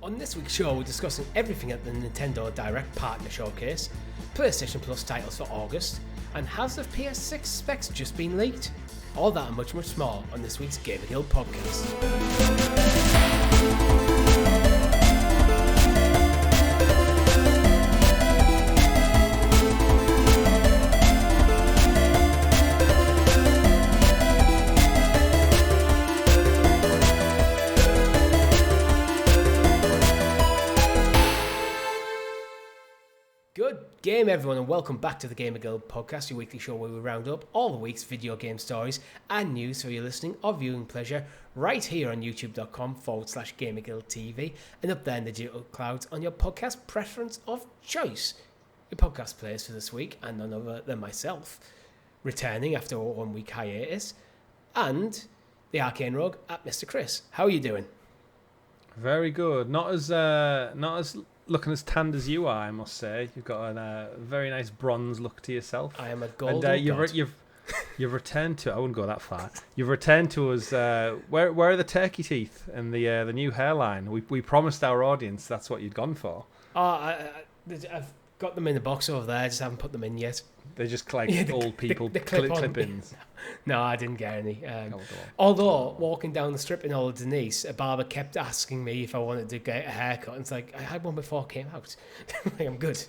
On this week's show, we're discussing everything at the Nintendo Direct Partner Showcase, PlayStation Plus titles for August, and has the PS6 specs just been leaked? All that and much, much more on this week's GamerGuild Podcast. Good game, everyone, and welcome back to the GamerGuild Podcast, your weekly show where we round up all the week's video game stories and news for your listening or viewing pleasure right here on youtube.com/GamerGuildTV and up there in the digital clouds on your podcast preference of choice. Your podcast players for this week, and none other than myself, returning after a 1 week hiatus, and the Arcane Rogue at Mr. Chris. How are you doing? Very good. Not as looking as tanned as you are, I must say. You've got a very nice bronze look to yourself. I am a golden and you've returned to. I wouldn't go that far. You've returned to us. Where are the turkey teeth and the new hairline? We promised our audience that's what you'd gone for. I've got them in the box over there. I just haven't put them in yet. They're just like old people the clip-ins. No, I didn't get any. Although, walking down the strip in old Denise, a barber kept asking me if I wanted to get a haircut. And it's like, I had one before it came out. Like, I'm good. So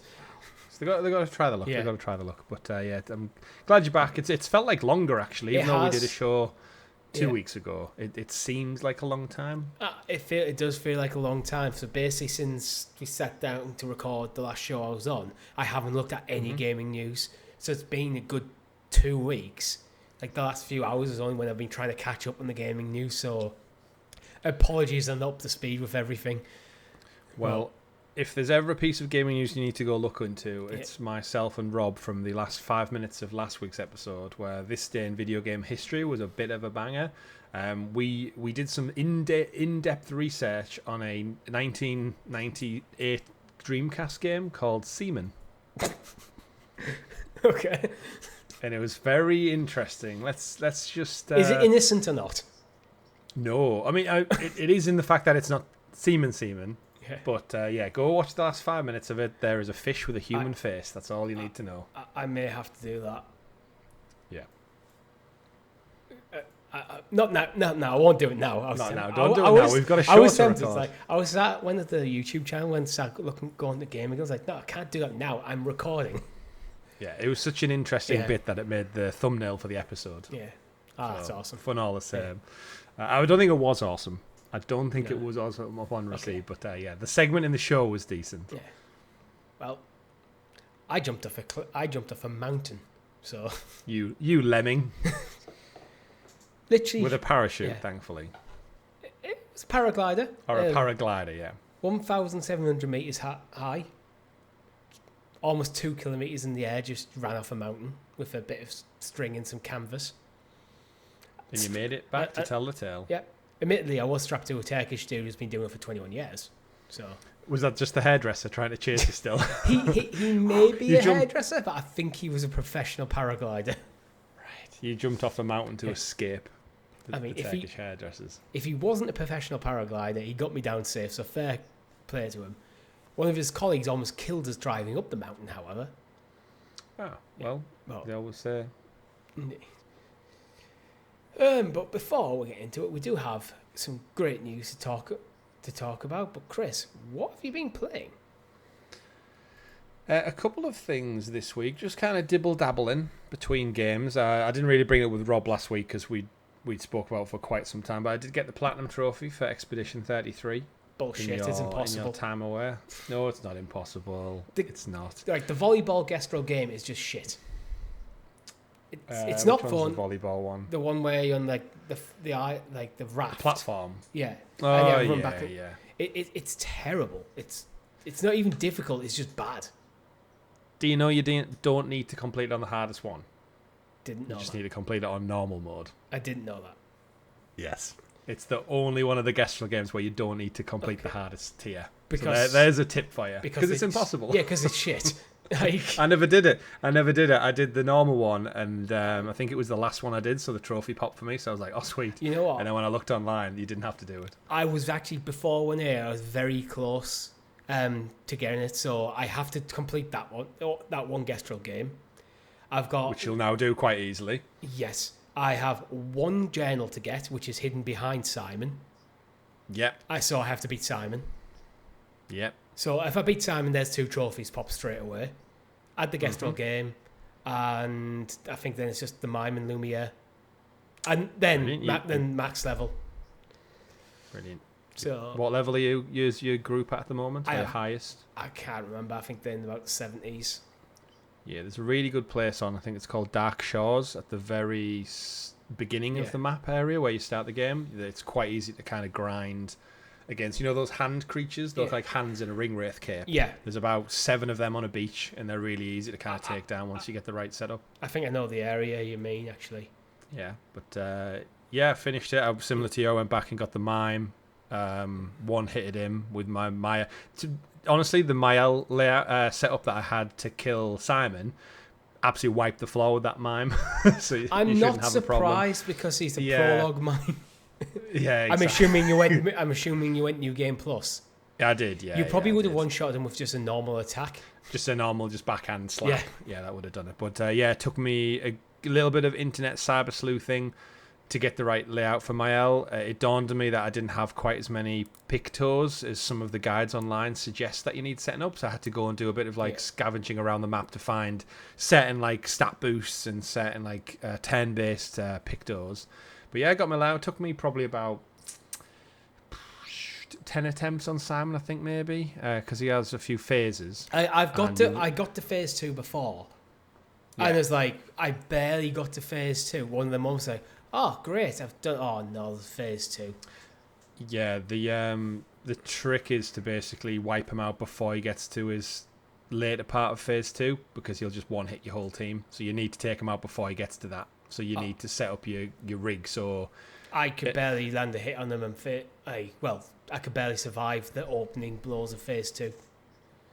they got to try the look. Yeah. They got to try the look. But yeah, I'm glad you're back. It's felt like longer, actually. Even though we did a show 2 weeks ago, it seems like a long time. It does feel like a long time. So basically, since we sat down to record the last show I was on, I haven't looked at any gaming news. So it's been a good 2 weeks. Like the last few hours is only when I've been trying to catch up on the gaming news. So apologies, I'm not up to speed with everything. Well, if there's ever a piece of gaming news you need to go look into, it's myself and Rob from the last 5 minutes of last week's episode, where this day in video game history was a bit of a banger. We did some in-depth research on a 1998 Dreamcast game called Seaman. Okay. And it was very interesting. Let's just. Is it innocent or not? No, I mean it is in the fact that it's not semen. Yeah. But go watch the last 5 minutes of it. There is a fish with a human face. That's all you need to know. I may have to do that. Yeah. Not now. No, I won't do it now. Not now. Don't do it now. We've got a show to record. I was at one of the YouTube channel when going to gaming. I was like, no, I can't do that now. I'm recording. Yeah, it was such an interesting bit that it made the thumbnail for the episode. Yeah. That's awesome. Fun all the same. Yeah. I don't think it was awesome. I don't think it was awesome upon receipt, but the segment in the show was decent. Yeah. Well, I jumped off a mountain. So you lemming. Literally with a parachute, thankfully. It was a paraglider. Or a paraglider, yeah. 1,700 meters high. Almost 2 kilometers in the air, just ran off a mountain with a bit of string and some canvas. And you made it back to tell the tale. Yeah. Admittedly, I was strapped to a Turkish dude who's been doing it for 21 years. So was that just the hairdresser trying to chase you still? he may be a hairdresser, but I think he was a professional paraglider. Right. You jumped off the mountain to escape the Turkish hairdressers. If he wasn't a professional paraglider, he got me down safe, so fair play to him. One of his colleagues almost killed us driving up the mountain, however. Oh, well, they always say. But before we get into it, we do have some great news to talk about. But Chris, what have you been playing? A couple of things this week, just kind of dibble-dabbling between games. I didn't really bring it with Rob last week because we'd spoke about it for quite some time, but I did get the Platinum Trophy for Expedition 33. Bullshit, it's impossible. In your time away. No, it's not impossible. It's not. Like, the volleyball Gestro game is just shit. It's not fun. The volleyball one. The one where you're on the raft. The platform. Yeah. Oh, and run yeah, back. yeah. It's terrible. It's not even difficult. It's just bad. Do you know you don't need to complete it on the hardest one? Didn't know. You just need to complete it on normal mode. I didn't know that. Yes. It's the only one of the Gestro games where you don't need to complete the hardest tier. Because so there's a tip for you. Because it's impossible. Yeah, because it's shit. Like, I never did it. I did the normal one, and I think it was the last one I did, so the trophy popped for me. So I was like, oh, sweet. you know what? And then when I looked online, you didn't have to do it. I was actually, before 1A, I was very close to getting it, so I have to complete that one Gestrel game. I've got... Which you'll now do quite easily. Yes. I have one journal to get, which is hidden behind Simon. Yep. So I have to beat Simon. Yep. So if I beat Simon, there's 2 trophies pop straight away. Add the Gestrel game, and I think then it's just the Mime and Lumiere. And then max level. Brilliant. So what level are you use your group at the moment? Your highest? I can't remember. I think they're in about the 70s. Yeah, there's a really good place on, I think it's called Dark Shores, at the very beginning of the map area where you start the game. It's quite easy to kind of grind against, you know, those hand creatures? They look like hands in a ring wraith cape. Yeah. There's about 7 of them on a beach, and they're really easy to kind of take down once you get the right setup. I think I know the area you mean, actually. Yeah, but I finished it. I was similar to you. I went back and got the Mime. One-hitted him with my Maya. Honestly, the Mael layout setup that I had to kill Simon absolutely wiped the floor with that Mime. So I'm not surprised because he's a prologue Mime. Yeah, exactly. I'm assuming you went New Game Plus. I did. Yeah, you probably would have one-shot him with just a normal attack. Just a normal, backhand slap. Yeah, that would have done it. But it took me a little bit of internet cyber sleuthing to get the right layout for Mael. It dawned on me that I didn't have quite as many pictos as some of the guides online suggest that you need setting up, so I had to go and do a bit of scavenging around the map to find certain stat boosts and certain turn-based pictos. But I got my layout. It took me probably about 10 attempts on Simon, I think, maybe, because he has a few phases. I got to phase 2 before, and it's I barely got to phase 2. One of the moments oh, great, I've done... Oh, no, there's phase 2. Yeah, the trick is to basically wipe him out before he gets to his later part of phase 2, because he'll just one-hit your whole team. So you need to take him out before he gets to that. So you need to set up your rig, so... I could barely land a hit on them and I could barely survive the opening blows of phase 2.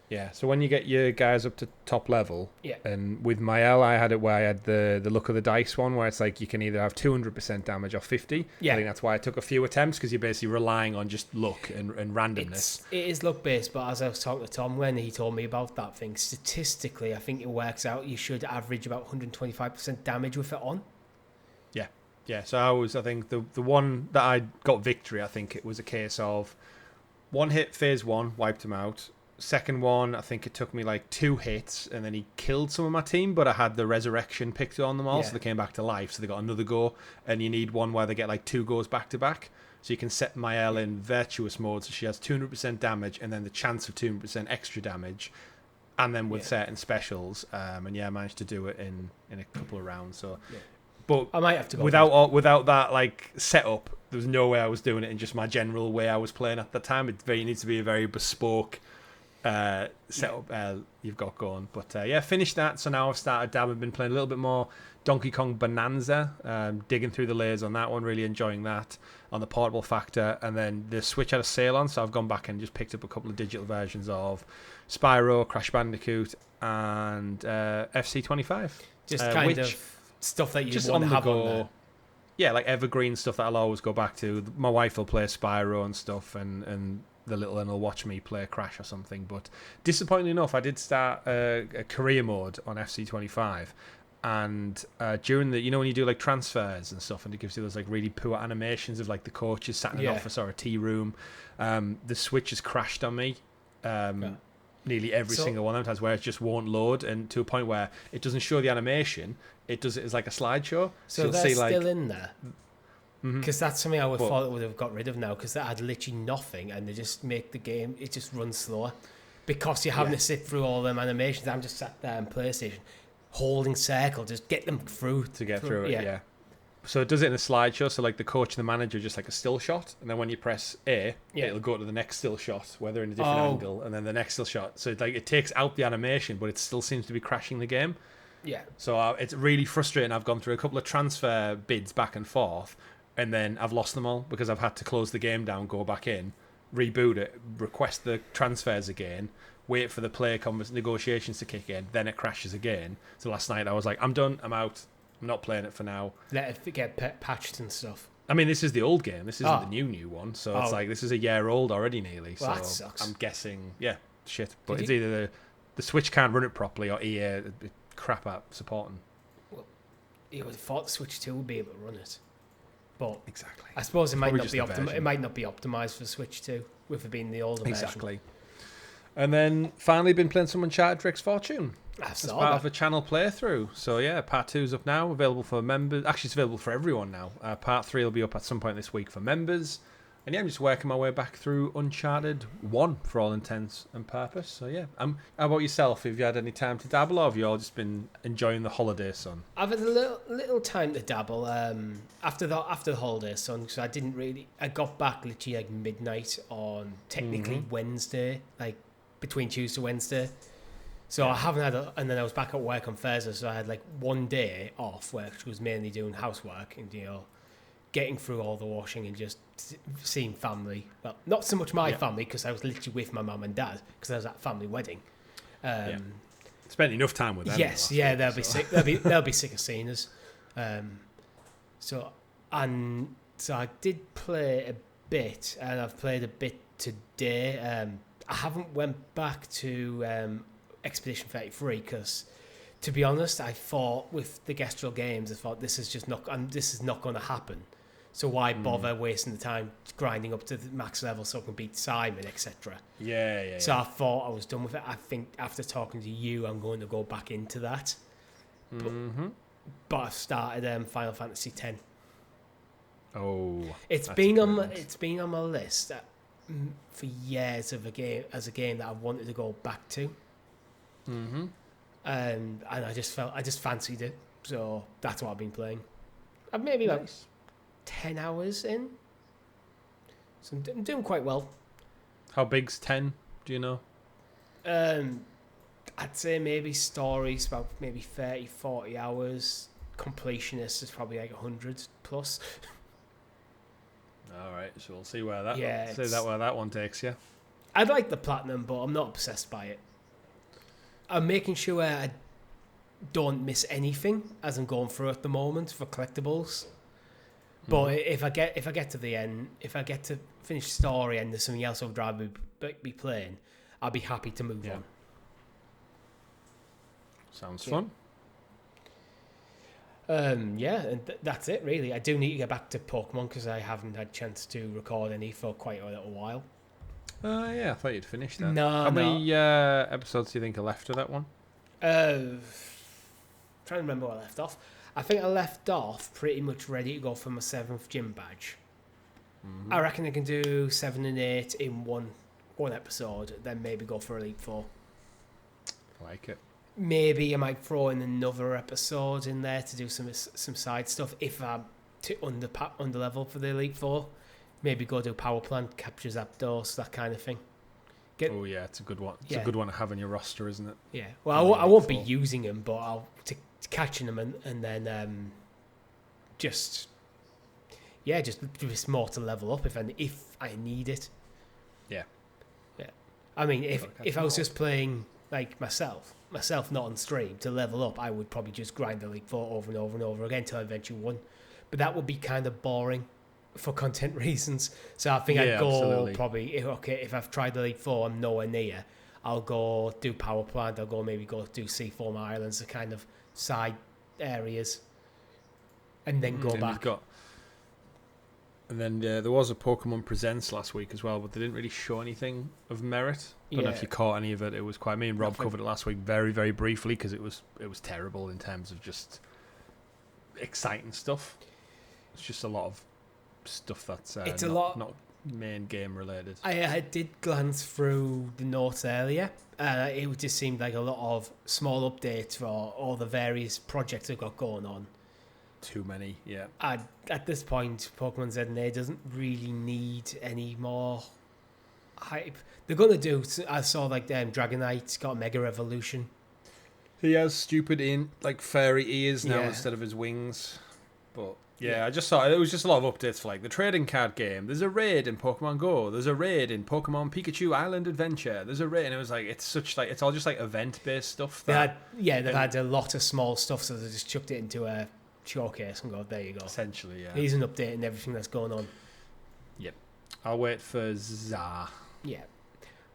Yeah, so when you get your guys up to top level, and with Mael, I had it where I had the look of the dice one, where it's you can either have 200% damage or 50. Yeah. I think that's why I took a few attempts, because you're basically relying on just luck and randomness. It is luck-based, but as I was talking to Tom when he told me about that thing, statistically, I think it works out you should average about 125% damage with it on. Yeah, so I think the one that I got victory, I think it was a case of one hit phase 1, wiped him out. Second one, I think it took me 2 hits, and then he killed some of my team, but I had the resurrection picked on them all, so they came back to life, so they got another go, and you need one where they get 2 goes back to back, so you can set Mael in virtuous mode, so she has 200% damage, and then the chance of 200% extra damage, and then with certain specials, and I managed to do it in a couple of rounds, so... Yeah. But I might have to go without that setup, there was no way I was doing it in just my general way I was playing at the time. It needs to be a very bespoke setup you've got going. But finished that. So now I've started dabbing. Been playing a little bit more Donkey Kong Bonanza, digging through the layers on that one, really enjoying that on the portable factor. And then the Switch had a sale on, so I've gone back and just picked up a couple of digital versions of Spyro, Crash Bandicoot, and FC25. Just kind of stuff that you just want to have on there. Yeah, evergreen stuff that I'll always go back to. My wife will play Spyro and stuff, and the little one will watch me play Crash or something. But disappointingly enough, I did start a career mode on FC25, and during the, when you do transfers and stuff, and it gives you those really poor animations of the coaches sat in an office or a tea room, the Switch has crashed on me. Nearly every single one of them times, where it just won't load, and to a point where it doesn't show the animation, it does it as a slideshow. So they're see, still in there, because that's something I would thought it would have got rid of now, because that had literally nothing, and they just make the game, it just runs slower because you're having to sit through all them animations. I'm just sat there on PlayStation holding circle, just get them through to get through it. Yeah. So it does it in a slideshow, so the coach and the manager just a still shot, and then when you press A, it'll go to the next still shot, where they're in a different angle, and then the next still shot. So it takes out the animation, but it still seems to be crashing the game. Yeah. So it's really frustrating. I've gone through a couple of transfer bids back and forth, and then I've lost them all because I've had to close the game down, go back in, reboot it, request the transfers again, wait for the player negotiations to kick in, then it crashes again. So last night I was like, I'm done, I'm out, I'm not playing it for now. Let it get patched and stuff. I mean, this is the old game. This isn't the new one. So it's like, this is a year old already nearly. Well, so that sucks. I'm guessing, shit. But it's either the Switch can't run it properly or EA crap at supporting. Well, you would have thought the Switch 2 would be able to run it. But exactly. I suppose it might not Probably be it might not be optimized for Switch 2 with it being the older version. Exactly. And then finally been playing some Uncharted Drake's Fortune. As part of a channel playthrough. So yeah, part 2's up now, available for members. Actually, it's available for everyone now. Part 3 will be up at some point this week for members. And yeah, I'm just working my way back through Uncharted 1 for all intents and purpose. So yeah, how about yourself? Have you had any time to dabble, or have you all just been enjoying the holiday sun? I've had a little time to dabble after the holiday sun, because I got back literally like midnight on technically Wednesday, like between Tuesday and Wednesday. So I haven't had and then I was back at work on Thursday, so I had like one day off, which was mainly doing housework and getting through all the washing and just seeing family. Well, not so much my family, because I was literally with my mum and dad because I was at a family wedding. Spent enough time with them. Yes, they'll be sick. They'll be sick of seeing us. So I did play a bit, and I've played a bit today. I haven't went back to Expedition 33 because, to be honest, I thought with the Gestural games, I thought this is not going to happen. So why bother wasting the time grinding up to the max level so I can beat Simon, etc. So I thought I was done with it. I think after talking to you, I'm going to go back into that. But I've started Final Fantasy X. Oh, it's been on my list for years of a game that I wanted to go back to. And I just fancied it, so that's what I've been playing. I've maybe like 10 hours in, so I'm doing quite well. How big's 10? Do you know? I'd say maybe stories about maybe 30-40 hours. Completionist is probably like 100 plus. All right, so we'll see where that where that one takes you. I'd like the platinum, but I'm not obsessed by it. I'm making sure I don't miss anything as I'm going through at the moment for collectibles. But if I get to the end, if I get to finish the story and there's something else I'd rather be playing, I'll be happy to move on. Sounds fun. And that's it really. I do need to get back to Pokemon because I haven't had a chance to record any for quite a little while. I thought you'd finished that. No, How many episodes do you think are left of that one? Trying to remember where I left off. I think I left off pretty much ready to go for my 7th gym badge. I reckon I can do 7 and 8 in one episode, then maybe go for Elite 4. Like it. Maybe I might throw in another episode in there to do some side stuff if I'm under level for the Elite 4. Maybe go do Power Plant, Capture Zapdos, that kind of thing. It's a good one. It's a good one to have on your roster, isn't it? Yeah. Well, I won't be using them, but I'll catching them and then just more to level up if I need it. Yeah. I mean, if I was just playing like myself not on stream to level up, I would probably just grind the Elite 4 over and over and over again until I eventually won. But that would be kind of boring for content reasons. So I think I'd go probably, if I've tried the Elite 4, I'm nowhere near, I'll go do Power Plant, I'll go do Seaform Islands, the kind of side areas, and then go back. And then there was a Pokemon Presents last week as well, but they didn't really show anything of merit. I don't know if you caught any of it. It was quite... Me and Rob covered it last week very, very briefly because it was terrible in terms of just exciting stuff. It's just a lot of stuff that's not main game related. I did glance through the notes earlier. It just seemed like a lot of small updates for all the various projects they've got going on. Too many, yeah. At this point, Pokemon Z&A doesn't really need any more hype. They're going to do... I saw like Dragonite's got Mega Evolution. He has stupid fairy ears now instead of his wings. But yeah, I just saw it was just a lot of updates for like the trading card game. There's a raid in Pokemon Go. There's a raid in Pokemon Pikachu Island Adventure. There's a raid, and it was like it's all just like event based stuff. They've had a lot of small stuff, so they just chucked it into a showcase and go, there you go. Essentially, yeah. Here's an update and everything that's going on. Yep. I'll wait for ZA. Yeah.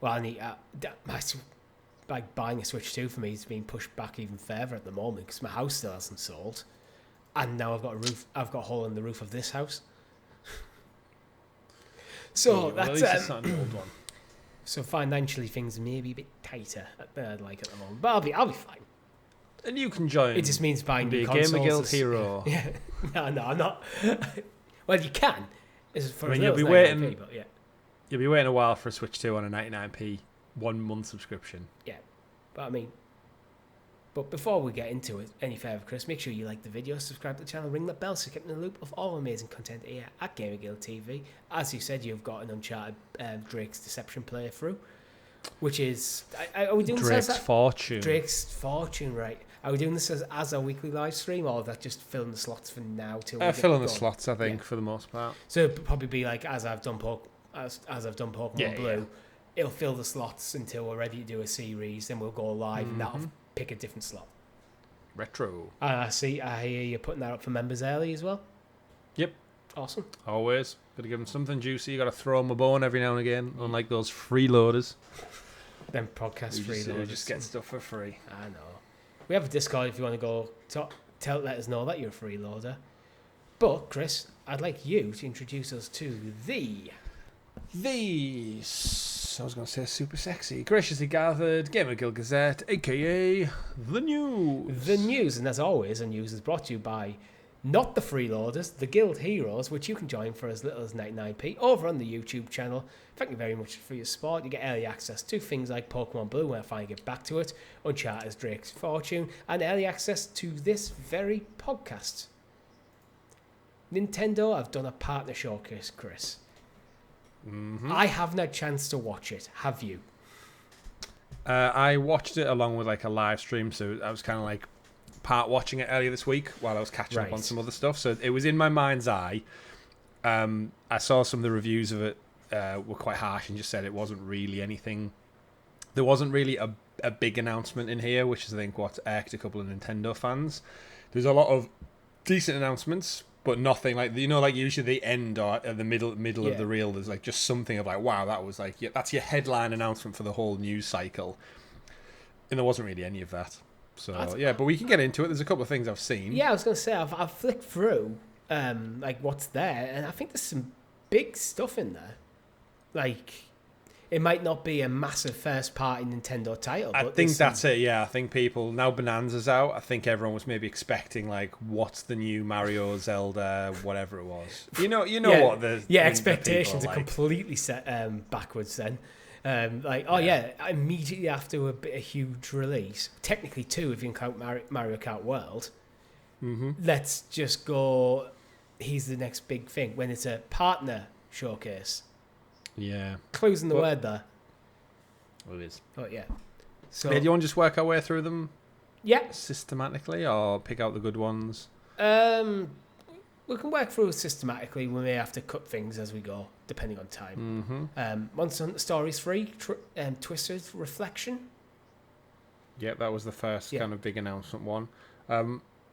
Well, I need like buying a Switch 2 for me is being pushed back even further at the moment because my house still hasn't sold. And now I've got a hole in the roof of this house. So at least it's not an old one. So financially, things may be a bit tighter than I'd like at the moment, but I'll be fine. And you can join. It just means buying be new a consoles. GamerGuild hero. Yeah. No, I'm not. Well, you can. You'll be waiting. But yeah. You'll be waiting a while for a Switch 2 on a 99p 1 month subscription. Yeah, but before we get into it any further, Chris, make sure you like the video, subscribe to the channel, ring the bell so you get in the loop of all amazing content here at GamerGuildTV. As you said, you've got an Uncharted Drake's Deception playthrough, which is... Are we doing Drake's this Fortune. Drake's Fortune, right. Are we doing this as a weekly live stream, or is that just filling the slots for now? Filling the slots, I think, for the most part. So it'll probably be like, as I've done Pokemon Blue, it'll fill the slots until we're ready to do a series, then we'll go live and that'll pick a different slot. Retro. I hear you're putting that up for members early as well. Yep. Awesome. Always. Got to give them something juicy. You got to throw them a bone every now and again, unlike those freeloaders. Them podcast freeloaders. Just get stuff for free. I know. We have a Discord if you want to go let us know that you're a freeloader. But, Chris, I'd like you to introduce us to I was going to say super sexy, graciously gathered GamerGuild Gazette, aka The News. The News, and as always, the news is brought to you by not the freeloaders, the Guild Heroes, which you can join for as little as 99p over on the YouTube channel. Thank you very much for your support. You get early access to things like Pokemon Blue when I finally get back to it, Uncharted Drake's Fortune, and early access to this very podcast. Nintendo have done a partner showcase, Chris. I haven't had a chance to watch it. Have you? I watched it along with like a live stream, so I was kind of like part watching it earlier this week while I was catching up on some other stuff. So it was in my mind's eye. I saw some of the reviews of it were quite harsh and just said it wasn't really anything. There wasn't really a big announcement in here, which is I think what irked a couple of Nintendo fans. There's a lot of decent announcements, but nothing like like usually the end or at the middle of the reel. There's like just something of like, wow, that was like that's your headline announcement for the whole news cycle, and there wasn't really any of that. So but we can get into it. There's a couple of things I've seen. Yeah, I was gonna say I've flicked through like what's there, and I think there's some big stuff in there. Like it might not be a massive first-party Nintendo title. I think that's it. Yeah, I think people now Bonanza's out. I think everyone was maybe expecting like, what's the new Mario, Zelda, whatever it was. You know what the expectations are like. Completely set backwards. Then, immediately after a huge release, technically two if you can count Mario Kart World. Let's just go. Here's the next big thing when it's a partner showcase. Yeah. Clues in the word there. It is. Oh, yeah. So, do you want to just work our way through them? Yeah. Systematically or pick out the good ones? We can work through it systematically. We may have to cut things as we go, depending on time. Monster Hunter Stories 3, Twister's Reflection. Yeah, that was the first kind of big announcement one.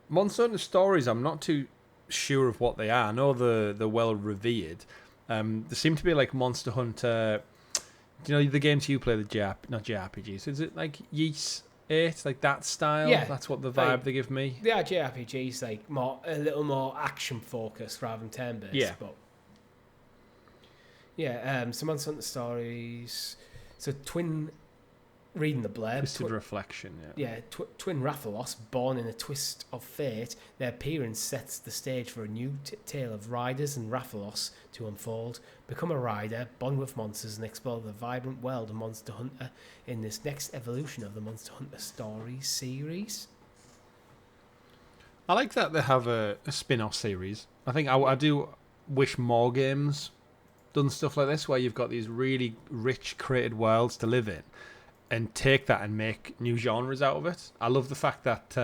Monster Hunter Stories, I'm not too sure of what they are. I know they're well revered. There seem to be like Monster Hunter. Do you know the games you play, not JRPGs? Is it like Ys 8, like that style? Yeah, that's what the vibe they give me. They are JRPGs, like a little more action focused rather than turn based. Yeah, but so Monster Hunter Stories. So reading the blurb. Twisted Reflection, twin Rathalos, born in a twist of fate, their appearance sets the stage for a new tale of riders and Rathalos to unfold. Become a rider, bond with monsters, and explore the vibrant world of Monster Hunter in this next evolution of the Monster Hunter Stories series. I like that they have a spin-off series. I think I do wish more games done stuff like this, where you've got these really rich created worlds to live in, and take that and make new genres out of it. I love the fact that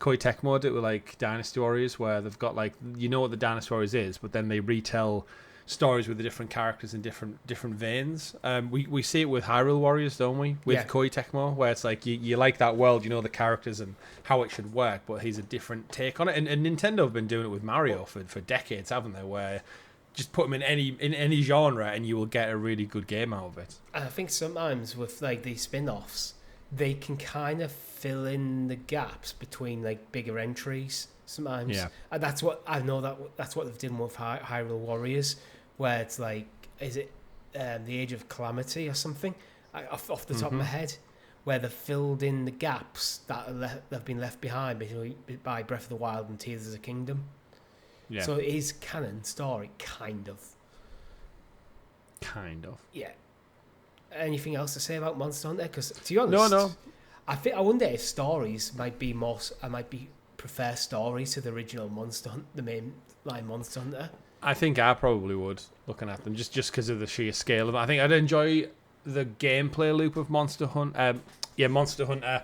Koei Tecmo did it with like Dynasty Warriors, where they've got like what the Dynasty Warriors is, but then they retell stories with the different characters in different veins. We see it with Hyrule Warriors, don't we? With Koei Tecmo, where it's like you like that world, the characters and how it should work, but here's a different take on it. And Nintendo have been doing it with Mario for decades, haven't they? Where just put them in any genre and you will get a really good game out of it. And I think sometimes with like these spin-offs, they can kind of fill in the gaps between like bigger entries sometimes. Yeah. And that's what they've done with Hyrule Warriors, where it's like, is it the Age of Calamity or something? Off the top of my head, where they've filled in the gaps that have been left behind by Breath of the Wild and Tears of the Kingdom. Yeah. So it is canon story, kind of. Kind of. Yeah. Anything else to say about Monster Hunter? Because to be honest, no. I wonder if stories might be prefer stories to the original the main line Monster Hunter. I think I probably would, looking at them, just because of the sheer scale of them. I think I'd enjoy the gameplay loop of Monster Hunter. Monster Hunter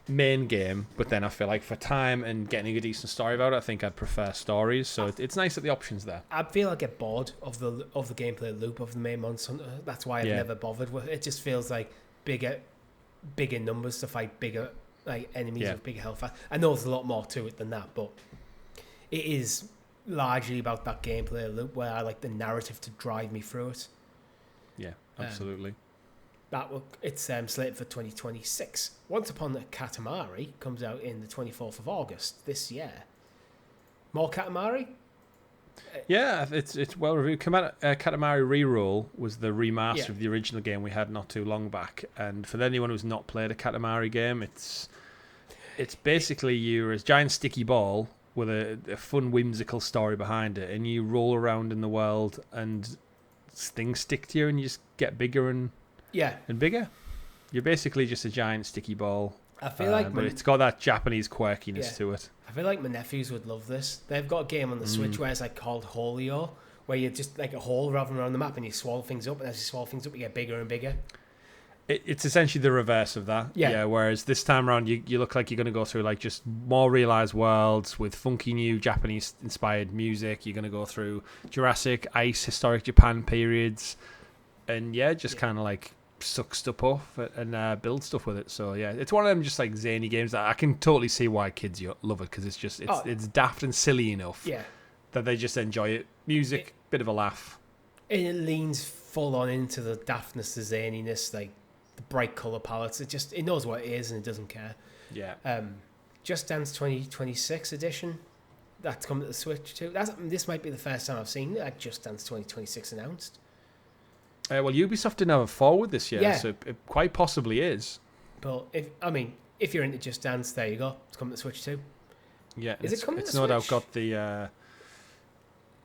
main game, but then I feel like for time and getting a decent story about it, I think I'd prefer stories. So it's nice that the option's there. I feel I get bored of the gameplay loop of the main Monster Hunter. That's why I've never bothered with it. It just feels like bigger numbers to fight bigger like enemies with bigger health. I know there's a lot more to it than that, but it is largely about that gameplay loop where I like the narrative to drive me through it. Yeah, absolutely. It's slated for 2026. Once Upon a Katamari comes out in the 24th of August this year. More Katamari? Yeah, it's well reviewed. Katamari Reroll was the remaster of the original game we had not too long back. And for anyone who's not played a Katamari game, it's basically you're a giant sticky ball with a fun, whimsical story behind it, and you roll around in the world, and things stick to you, and you just get bigger and bigger. You're basically just a giant sticky ball. I feel like, but it's got that Japanese quirkiness to it. I feel like my nephews would love this. They've got a game on the Switch where it's like called Holio, where you're just like a hole rather around the map, and you swallow things up, and as you swallow things up, you get bigger and bigger. It's essentially the reverse of that. Yeah. Whereas this time around, you look like you're going to go through like just more realized worlds with funky new Japanese-inspired music. You're going to go through Jurassic, Ice, historic Japan periods, and kind of like suck stuff off and build stuff with it. So it's one of them just like zany games that I can totally see why kids love it, because it's daft and silly enough that they just enjoy it. Music, bit of a laugh. It leans full on into the daftness, the zaniness, like the bright colour palettes. It knows what it is and it doesn't care. Yeah. Just Dance 2026 edition. That's coming to the Switch too. This might be the first time I've seen that Just Dance 2026 announced. Well, Ubisoft didn't have a forward this year, so it quite possibly is. But if you're into Just Dance, there you go. It's coming to the Switch too. Yeah, is it coming to the Switch? It's no doubt got the.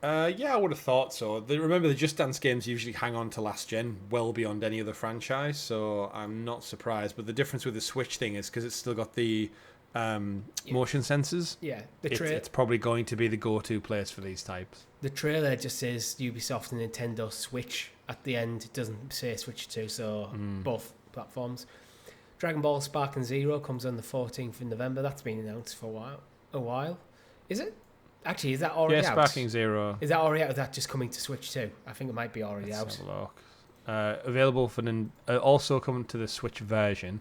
I would have thought so. Remember, the Just Dance games usually hang on to last gen, well beyond any other franchise. So I'm not surprised. But the difference with the Switch thing is because it's still got the motion sensors. Yeah, it's probably going to be the go-to place for these types. The trailer just says Ubisoft and Nintendo Switch at the end. It doesn't say Switch 2, so both platforms. Dragon Ball Sparking Zero comes on the 14th of November. That's been announced for a while. Is it? Actually, is that already out? Yeah, Sparking Zero. Is that already out? Is that just coming to Switch too? I think it might be already out. Let's have a look. Available for also coming to the Switch version,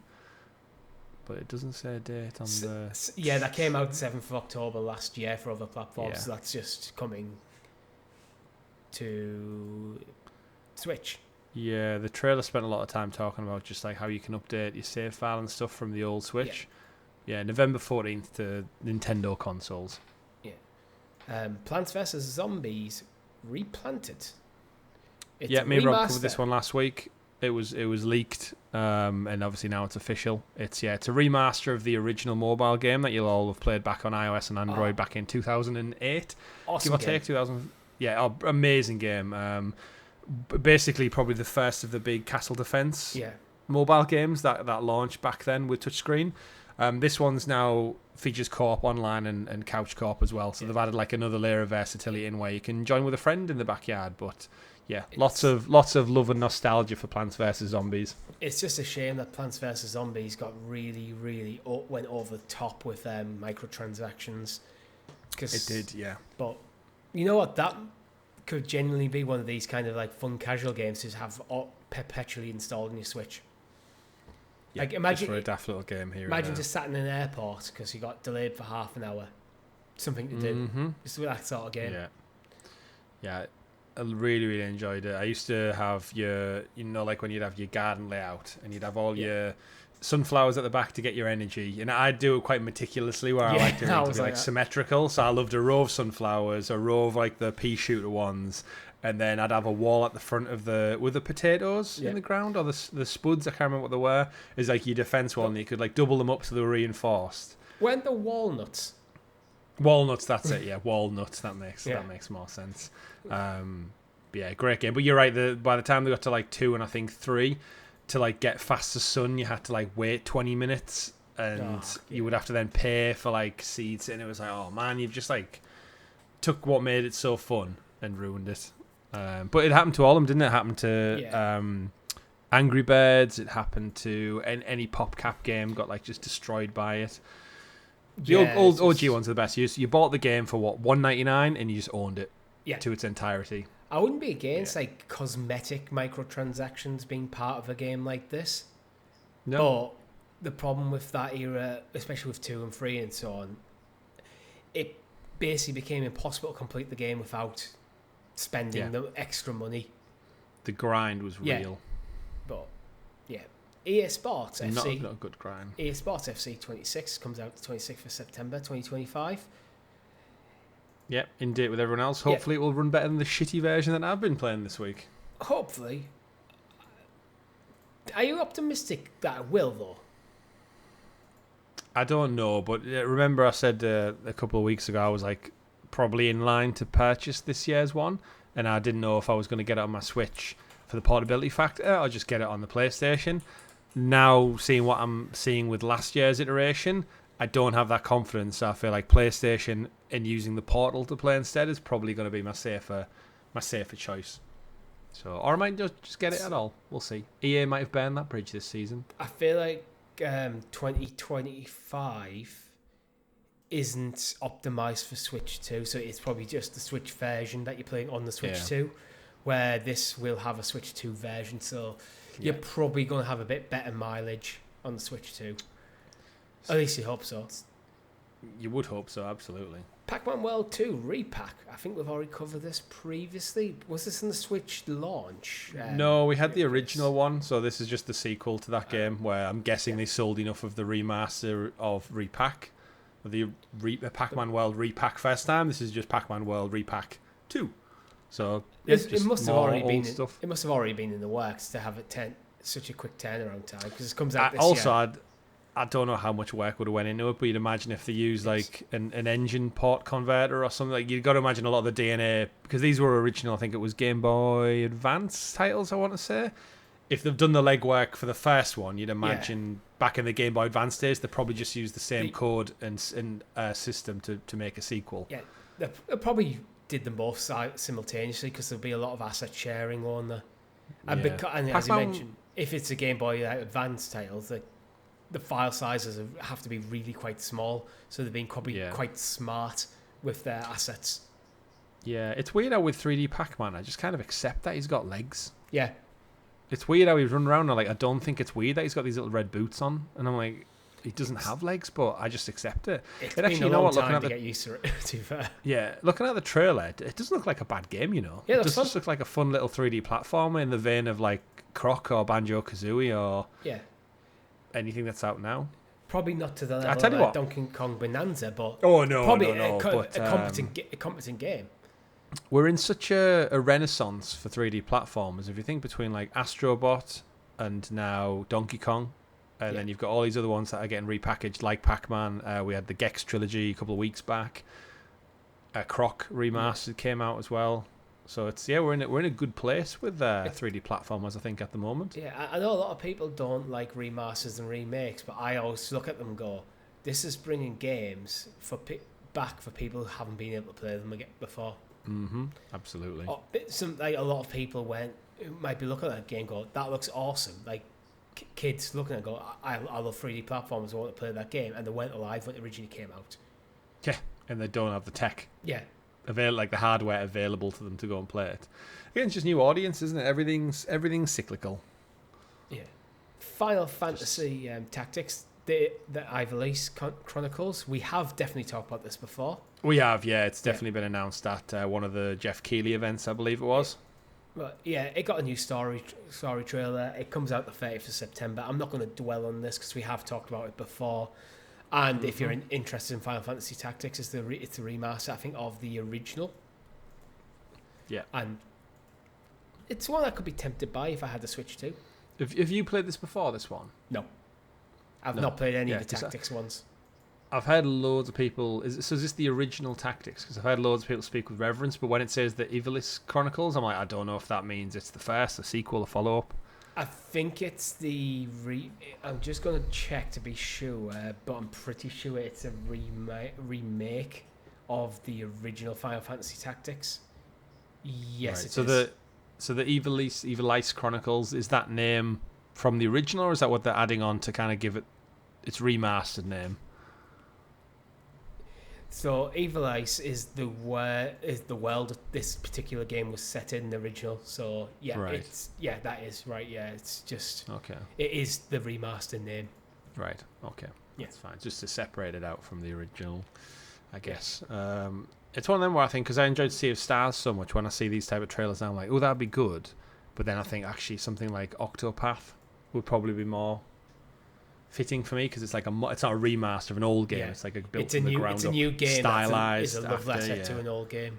but it doesn't say a date on the... Yeah, that came out 7th of October last year for other platforms, so that's just coming to Switch. Yeah, the trailer spent a lot of time talking about just like how you can update your save file and stuff from the old Switch. Yeah, November 14th to Nintendo consoles. Plants vs. Zombies Replanted. Me and Rob covered this one last week. It was leaked, and obviously now it's official. It's a remaster of the original mobile game that you'll all have played back on iOS and Android back in 2008. Awesome give or take 2000. Yeah, amazing game. Basically, probably the first of the big Castle Defense mobile games that launched back then with touchscreen. This one's now features co-op online and couch co-op as well. So they've added like another layer of versatility in where you can join with a friend in the backyard, but Yeah, lots of love and nostalgia for Plants vs Zombies. It's just a shame that Plants vs Zombies got really, really went over the top with microtransactions. It did, yeah. But you know what? That could genuinely be one of these kind of like fun casual games to have perpetually installed on your Switch. Yeah, like imagine just for a daft little game here. Imagine just sat in an airport because you got delayed for half an hour. Something to do. Just that sort of game. Yeah. I really, really enjoyed it. I used to have like when you'd have your garden layout and you'd have all your sunflowers at the back to get your energy. And I'd do it quite meticulously where I liked it to be like symmetrical. So I loved a row of sunflowers, a row of like the pea shooter ones. And then I'd have a wall at the front of the potatoes in the ground or the spuds. I can't remember what they were. Is like your defense wall, and you could like double them up so they were reinforced. Weren't the walnuts? Walnuts, that's it. Yeah, walnuts. That makes more sense. Yeah, great game. But you're right. By the time they got to like 2 and I think 3, to like get Fast as Sun, you had to like wait 20 minutes, and you would have to then pay for like seeds. And it was like, oh man, you've just like took what made it so fun and ruined it. But it happened to all of them, didn't it? It happened to Angry Birds. It happened to any PopCap game. Got like just destroyed by it. The old OG ones are the best. You bought the game for what, $1.99, and you just owned it to its entirety. I wouldn't be against like cosmetic microtransactions being part of a game like this. No. But the problem with that era, especially with 2 and 3 and so on, it basically became impossible to complete the game without spending the extra money. The grind was real. But EA Sports FC. Not a good grind. EA Sports FC 26 comes out the 26th of September 2025. Yep, in date with everyone else. Hopefully it will run better than the shitty version that I've been playing this week. Hopefully. Are you optimistic that it will, though? I don't know, but remember I said a couple of weeks ago I was like probably in line to purchase this year's one, and I didn't know if I was going to get it on my Switch for the portability factor or just get it on the PlayStation. Now, seeing what I'm seeing with last year's iteration, I don't have that confidence. I feel like PlayStation and using the Portal to play instead is probably going to be my safer choice. So, or I might just get it at all. We'll see. EA might have burned that bridge this season. I feel like 2025 isn't optimized for Switch 2, so it's probably just the Switch version that you're playing on the Switch 2, where this will have a Switch 2 version, so you're probably going to have a bit better mileage on the Switch 2. At least you hope so. You would hope so, absolutely. Pac-Man World 2 Repack. I think we've already covered this previously. Was this in the Switch launch? No, we had the original one, so this is just the sequel to that game, where I'm guessing they sold enough of the remaster of Repack. The Pac-Man World Repack first time. This is just Pac-Man World Repack 2. So it must have already been stuff. It must have already been in the works to have it such a quick turnaround time, because it comes out this year. I don't know how much work would have went into it, but you'd imagine if they used like an engine port converter or something, like you've got to imagine a lot of the DNA, because these were original, I think it was Game Boy Advance titles, I want to say. If they've done the legwork for the first one, you'd imagine back in the Game Boy Advance days, they probably just used the same code and system to make a sequel. Yeah, they probably did them both simultaneously, because there'll be a lot of asset sharing on there. And, and as you mentioned, if it's a Game Boy Advance title, the file sizes have to be really quite small, so they're being probably quite smart with their assets. Yeah, it's weird how with 3D Pac-Man, I just kind of accept that he's got legs. Yeah. It's weird how he's running around, and I don't think it's weird that he's got these little red boots on, and I'm like, he doesn't have legs, but I just accept it. It's been a long time to get used to it, to be fair. Yeah, looking at the trailer, it doesn't look like a bad game, you know. Yeah, it just looks like a fun little 3D platformer in the vein of like Croc or Banjo-Kazooie or anything that's out now. Probably not to the level of Donkey Kong Bonanza, but probably a competent game. We're in such a renaissance for 3D platformers. If you think between like Astrobot and now Donkey Kong, and then you've got all these other ones that are getting repackaged, like Pac-Man. We had the Gex trilogy a couple of weeks back. Croc remastered came out as well. So it's we're in a good place with 3D platformers, I think, at the moment. Yeah, I know a lot of people don't like remasters and remakes, but I always look at them and go, this is bringing games back for people who haven't been able to play them again before. Absolutely. A lot of people might be looking at that game, go, that looks awesome. Like kids looking at it, go, I love 3D platforms. I want to play that game, and they weren't alive when it originally came out. Yeah, and they don't have the tech. Yeah. The hardware available to them to go and play it. Again, it's just new audience, isn't it? Everything's cyclical. Yeah. Final Fantasy Tactics, the Ivalice Chronicles. We have definitely talked about this before. We have, yeah. It's definitely been announced at one of the Jeff Keighley events, I believe it was. Well, yeah, it got a new story trailer. It comes out the 30th of September. I'm not going to dwell on this because we have talked about it before. And if you're interested in Final Fantasy Tactics, it's a remaster, I think, of the original. Yeah. And it's one I could be tempted by if I had the Switch too. Have you played this before, this one? No. I've not played any of the Tactics ones. I've heard loads of people... Is this the original Tactics? Because I've heard loads of people speak with reverence, but when it says the Ivalice Chronicles, I'm like, I don't know if that means it's the first, the sequel, the follow-up. I think it's the... I'm just going to check to be sure, but I'm pretty sure it's a remake of the original Final Fantasy Tactics. Yes, it is. So the Ivalice Chronicles, is that name from the original, or is that what they're adding on to kind of give it its remastered name? So Ivalice is the world this particular game was set in the original. So yeah, right. That is right. Yeah, it's just okay. It is the remastered name. Right. Okay. Yeah. That's fine. Just to separate it out from the original, I guess. It's one of them where I think, because I enjoyed Sea of Stars so much, when I see these type of trailers now, I'm like, oh, that'd be good. But then I think actually something like Octopath would probably be more fitting for me, because it's like it's not a remaster of an old game. Yeah. It's like a built from the ground up, it's a new game, stylized. It's a love letter to an old game.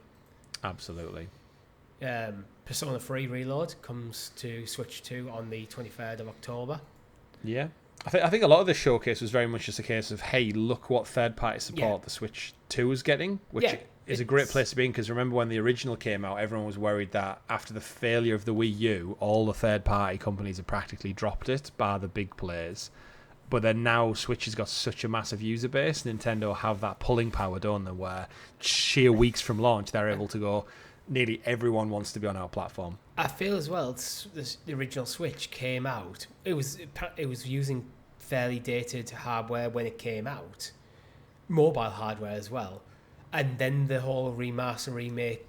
Absolutely. Persona 3 Reload comes to Switch 2 on the 23rd of October. Yeah. I think a lot of this showcase was very much just a case of, hey, look what third-party support the Switch 2 is getting, which is a great place to be in, because remember when the original came out, everyone was worried that after the failure of the Wii U, all the third-party companies had practically dropped it, bar the big players. But then now Switch has got such a massive user base, Nintendo have that pulling power, don't they, where sheer weeks from launch, they're able to go, nearly everyone wants to be on our platform. I feel as well, the original Switch came out, it was using fairly dated hardware when it came out, mobile hardware as well, and then the whole remaster remake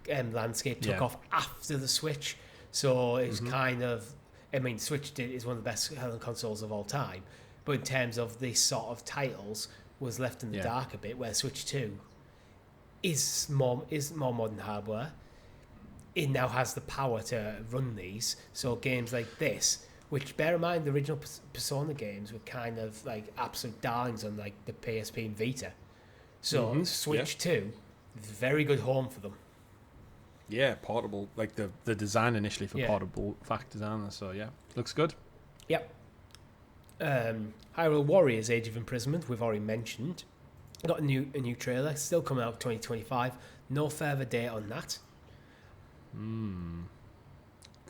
landscape took off after the Switch. So it was kind of, I mean, Switch is one of the best selling consoles of all time, but in terms of this sort of titles, was left in the dark a bit, where Switch 2 is more modern hardware. It now has the power to run these. So games like this, which, bear in mind, the original Persona games were kind of like absolute darlings on like the PSP and Vita. So Switch 2 is a very good home for them. Yeah, portable, like the design initially for portable factors on there. So yeah, looks good. Yep. Hyrule Warriors Age of Imprisonment, we've already mentioned. Got a new trailer, still coming out 2025. No further date on that.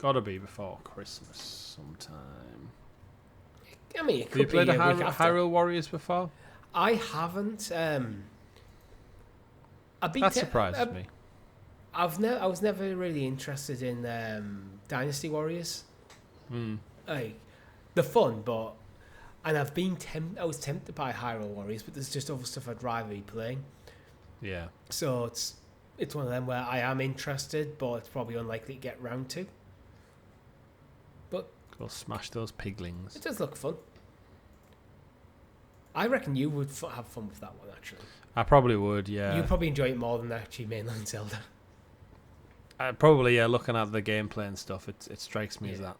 Gotta be before Christmas sometime. I mean, it could Have you played be the a week after. Hyrule Warriors before? I haven't. That surprises me. I was never really interested in Dynasty Warriors. Like the fun, but I was tempted by Hyrule Warriors, but there's just other stuff I'd rather be playing. Yeah. So it's one of them where I am interested, but it's probably unlikely to get round to. But go smash those piglings. It does look fun. I reckon you would have fun with that one, actually. I probably would, yeah. You'd probably enjoy it more than actually mainline Zelda. Probably, looking at the gameplay and stuff, it strikes me as that.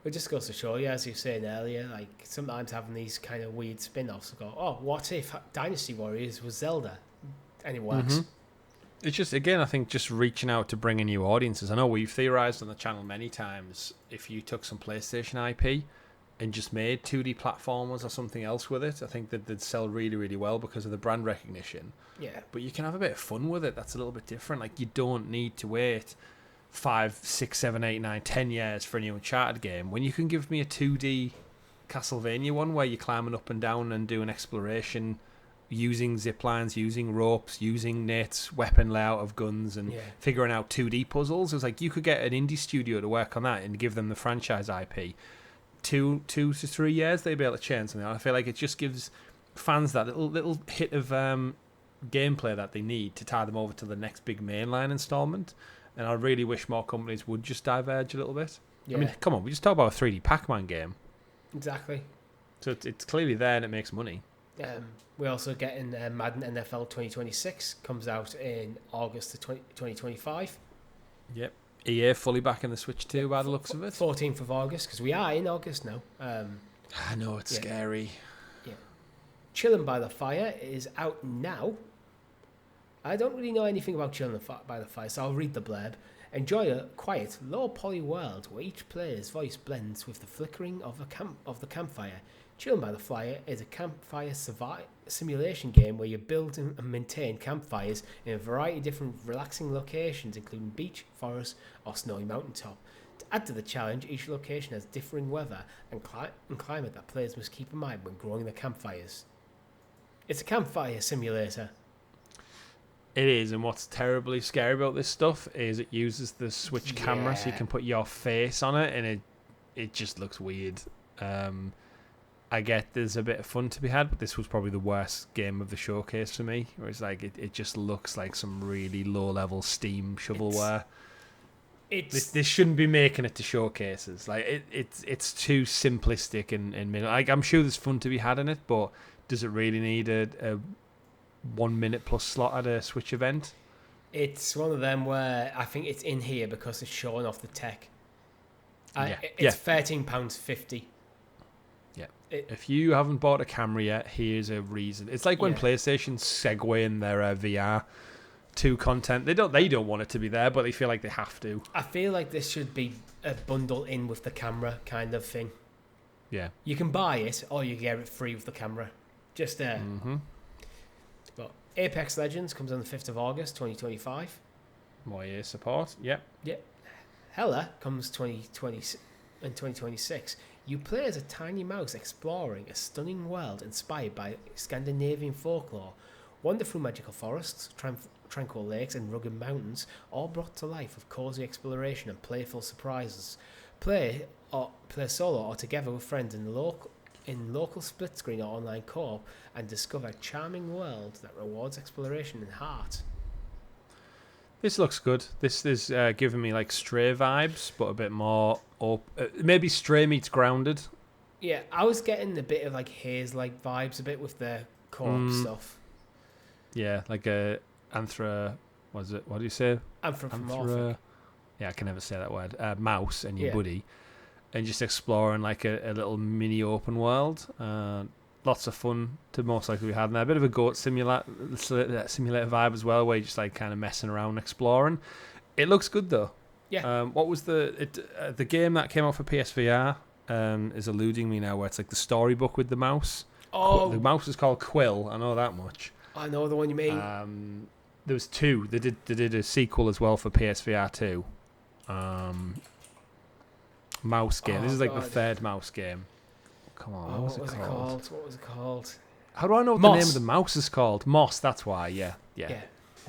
It just goes to show you, as you were saying earlier, like sometimes having these kind of weird spin-offs, go, oh, what if Dynasty Warriors was Zelda? And it works. It's just, again, I think just reaching out to bring in new audiences. I know we've theorised on the channel many times, if you took some PlayStation IP and just made 2D platformers or something else with it, I think that they'd sell really, really well because of the brand recognition. Yeah. But you can have a bit of fun with it. That's a little bit different. Like, you don't need to wait 5, 6, 7, 8, 9, 10 years for a new Uncharted game when you can give me a 2D Castlevania one where you're climbing up and down and doing exploration using zip lines, using ropes, using nets, weapon layout of guns, and figuring out 2D puzzles. It was like you could get an indie studio to work on that and give them the franchise IP. 2 to 3 years, they'd be able to change something. I feel like it just gives fans that little hit of gameplay that they need to tie them over to the next big mainline installment. And I really wish more companies would just diverge a little bit. I mean, come on, we just talked about a 3D Pac-Man game. Exactly. So it's clearly there and it makes money. We're also getting Madden NFL 2026 comes out in August of 2025. Yep. EA fully back in the Switch too, by the looks of it. 14th of August, because we are in August now. I know, it's scary. Yeah. Chilling by the Fire is out now. I don't really know anything about Chilling by the Fire, so I'll read the blurb. Enjoy a quiet, low-poly world where each player's voice blends with the flickering of the campfire. Chilling by the Fire is a campfire simulation game where you build and maintain campfires in a variety of different relaxing locations, including beach, forest, or snowy mountaintop. To add to the challenge, each location has differing weather and climate that players must keep in mind when growing their campfires. It's a campfire simulator. It is, and what's terribly scary about this stuff is it uses the Switch camera, so you can put your face on it, and it just looks weird. I get there's a bit of fun to be had, but this was probably the worst game of the showcase for me. Where it's like it just looks like some really low-level Steam shovelware. This shouldn't be making it to showcases. Like it's too simplistic and like, I'm sure there's fun to be had in it, but does it really need a 1 minute plus slot at a Switch event? It's one of them where I think it's in here because it's showing off the tech. It's £13.50. Yeah. If you haven't bought a camera yet, here's a reason. It's like when PlayStation's segueing their VR 2 content. They don't want it to be there, but they feel like they have to. I feel like this should be a bundle in with the camera kind of thing. Yeah. You can buy it or you get it free with the camera. Just there. But Apex Legends comes on the 5th of August, 2025. More year support. Yep. Hella comes 2026. You play as a tiny mouse exploring a stunning world inspired by Scandinavian folklore. Wonderful magical forests, tranquil lakes and rugged mountains, all brought to life with cozy exploration and playful surprises. Play solo or together with friends in local split screen or online co-op and discover a charming world that rewards exploration and heart. This looks good. This is giving me like Stray vibes, but a bit more maybe Stray meets Grounded. Yeah, I was getting a bit of like Haze-like vibes a bit with the co-op stuff. Yeah, like a what do you say? Anthropomorphic. Yeah, I can never say that word. Mouse and your buddy, and just exploring like a little mini open world. Lots of fun to most likely be had in there. A bit of a goat simulator vibe as well, where you're just like kind of messing around and exploring. It looks good though. Yeah. What was the game that came out for PSVR? Is eluding me now. Where it's like the storybook with the mouse. Oh, the mouse is called Quill. I know that much. I know the one you mean. There was 2. They did a sequel as well for PSVR 2. Mouse game. This is like the third mouse game. Come on, what was it called? How do I know what the name of the mouse is called? Moss, that's why, yeah.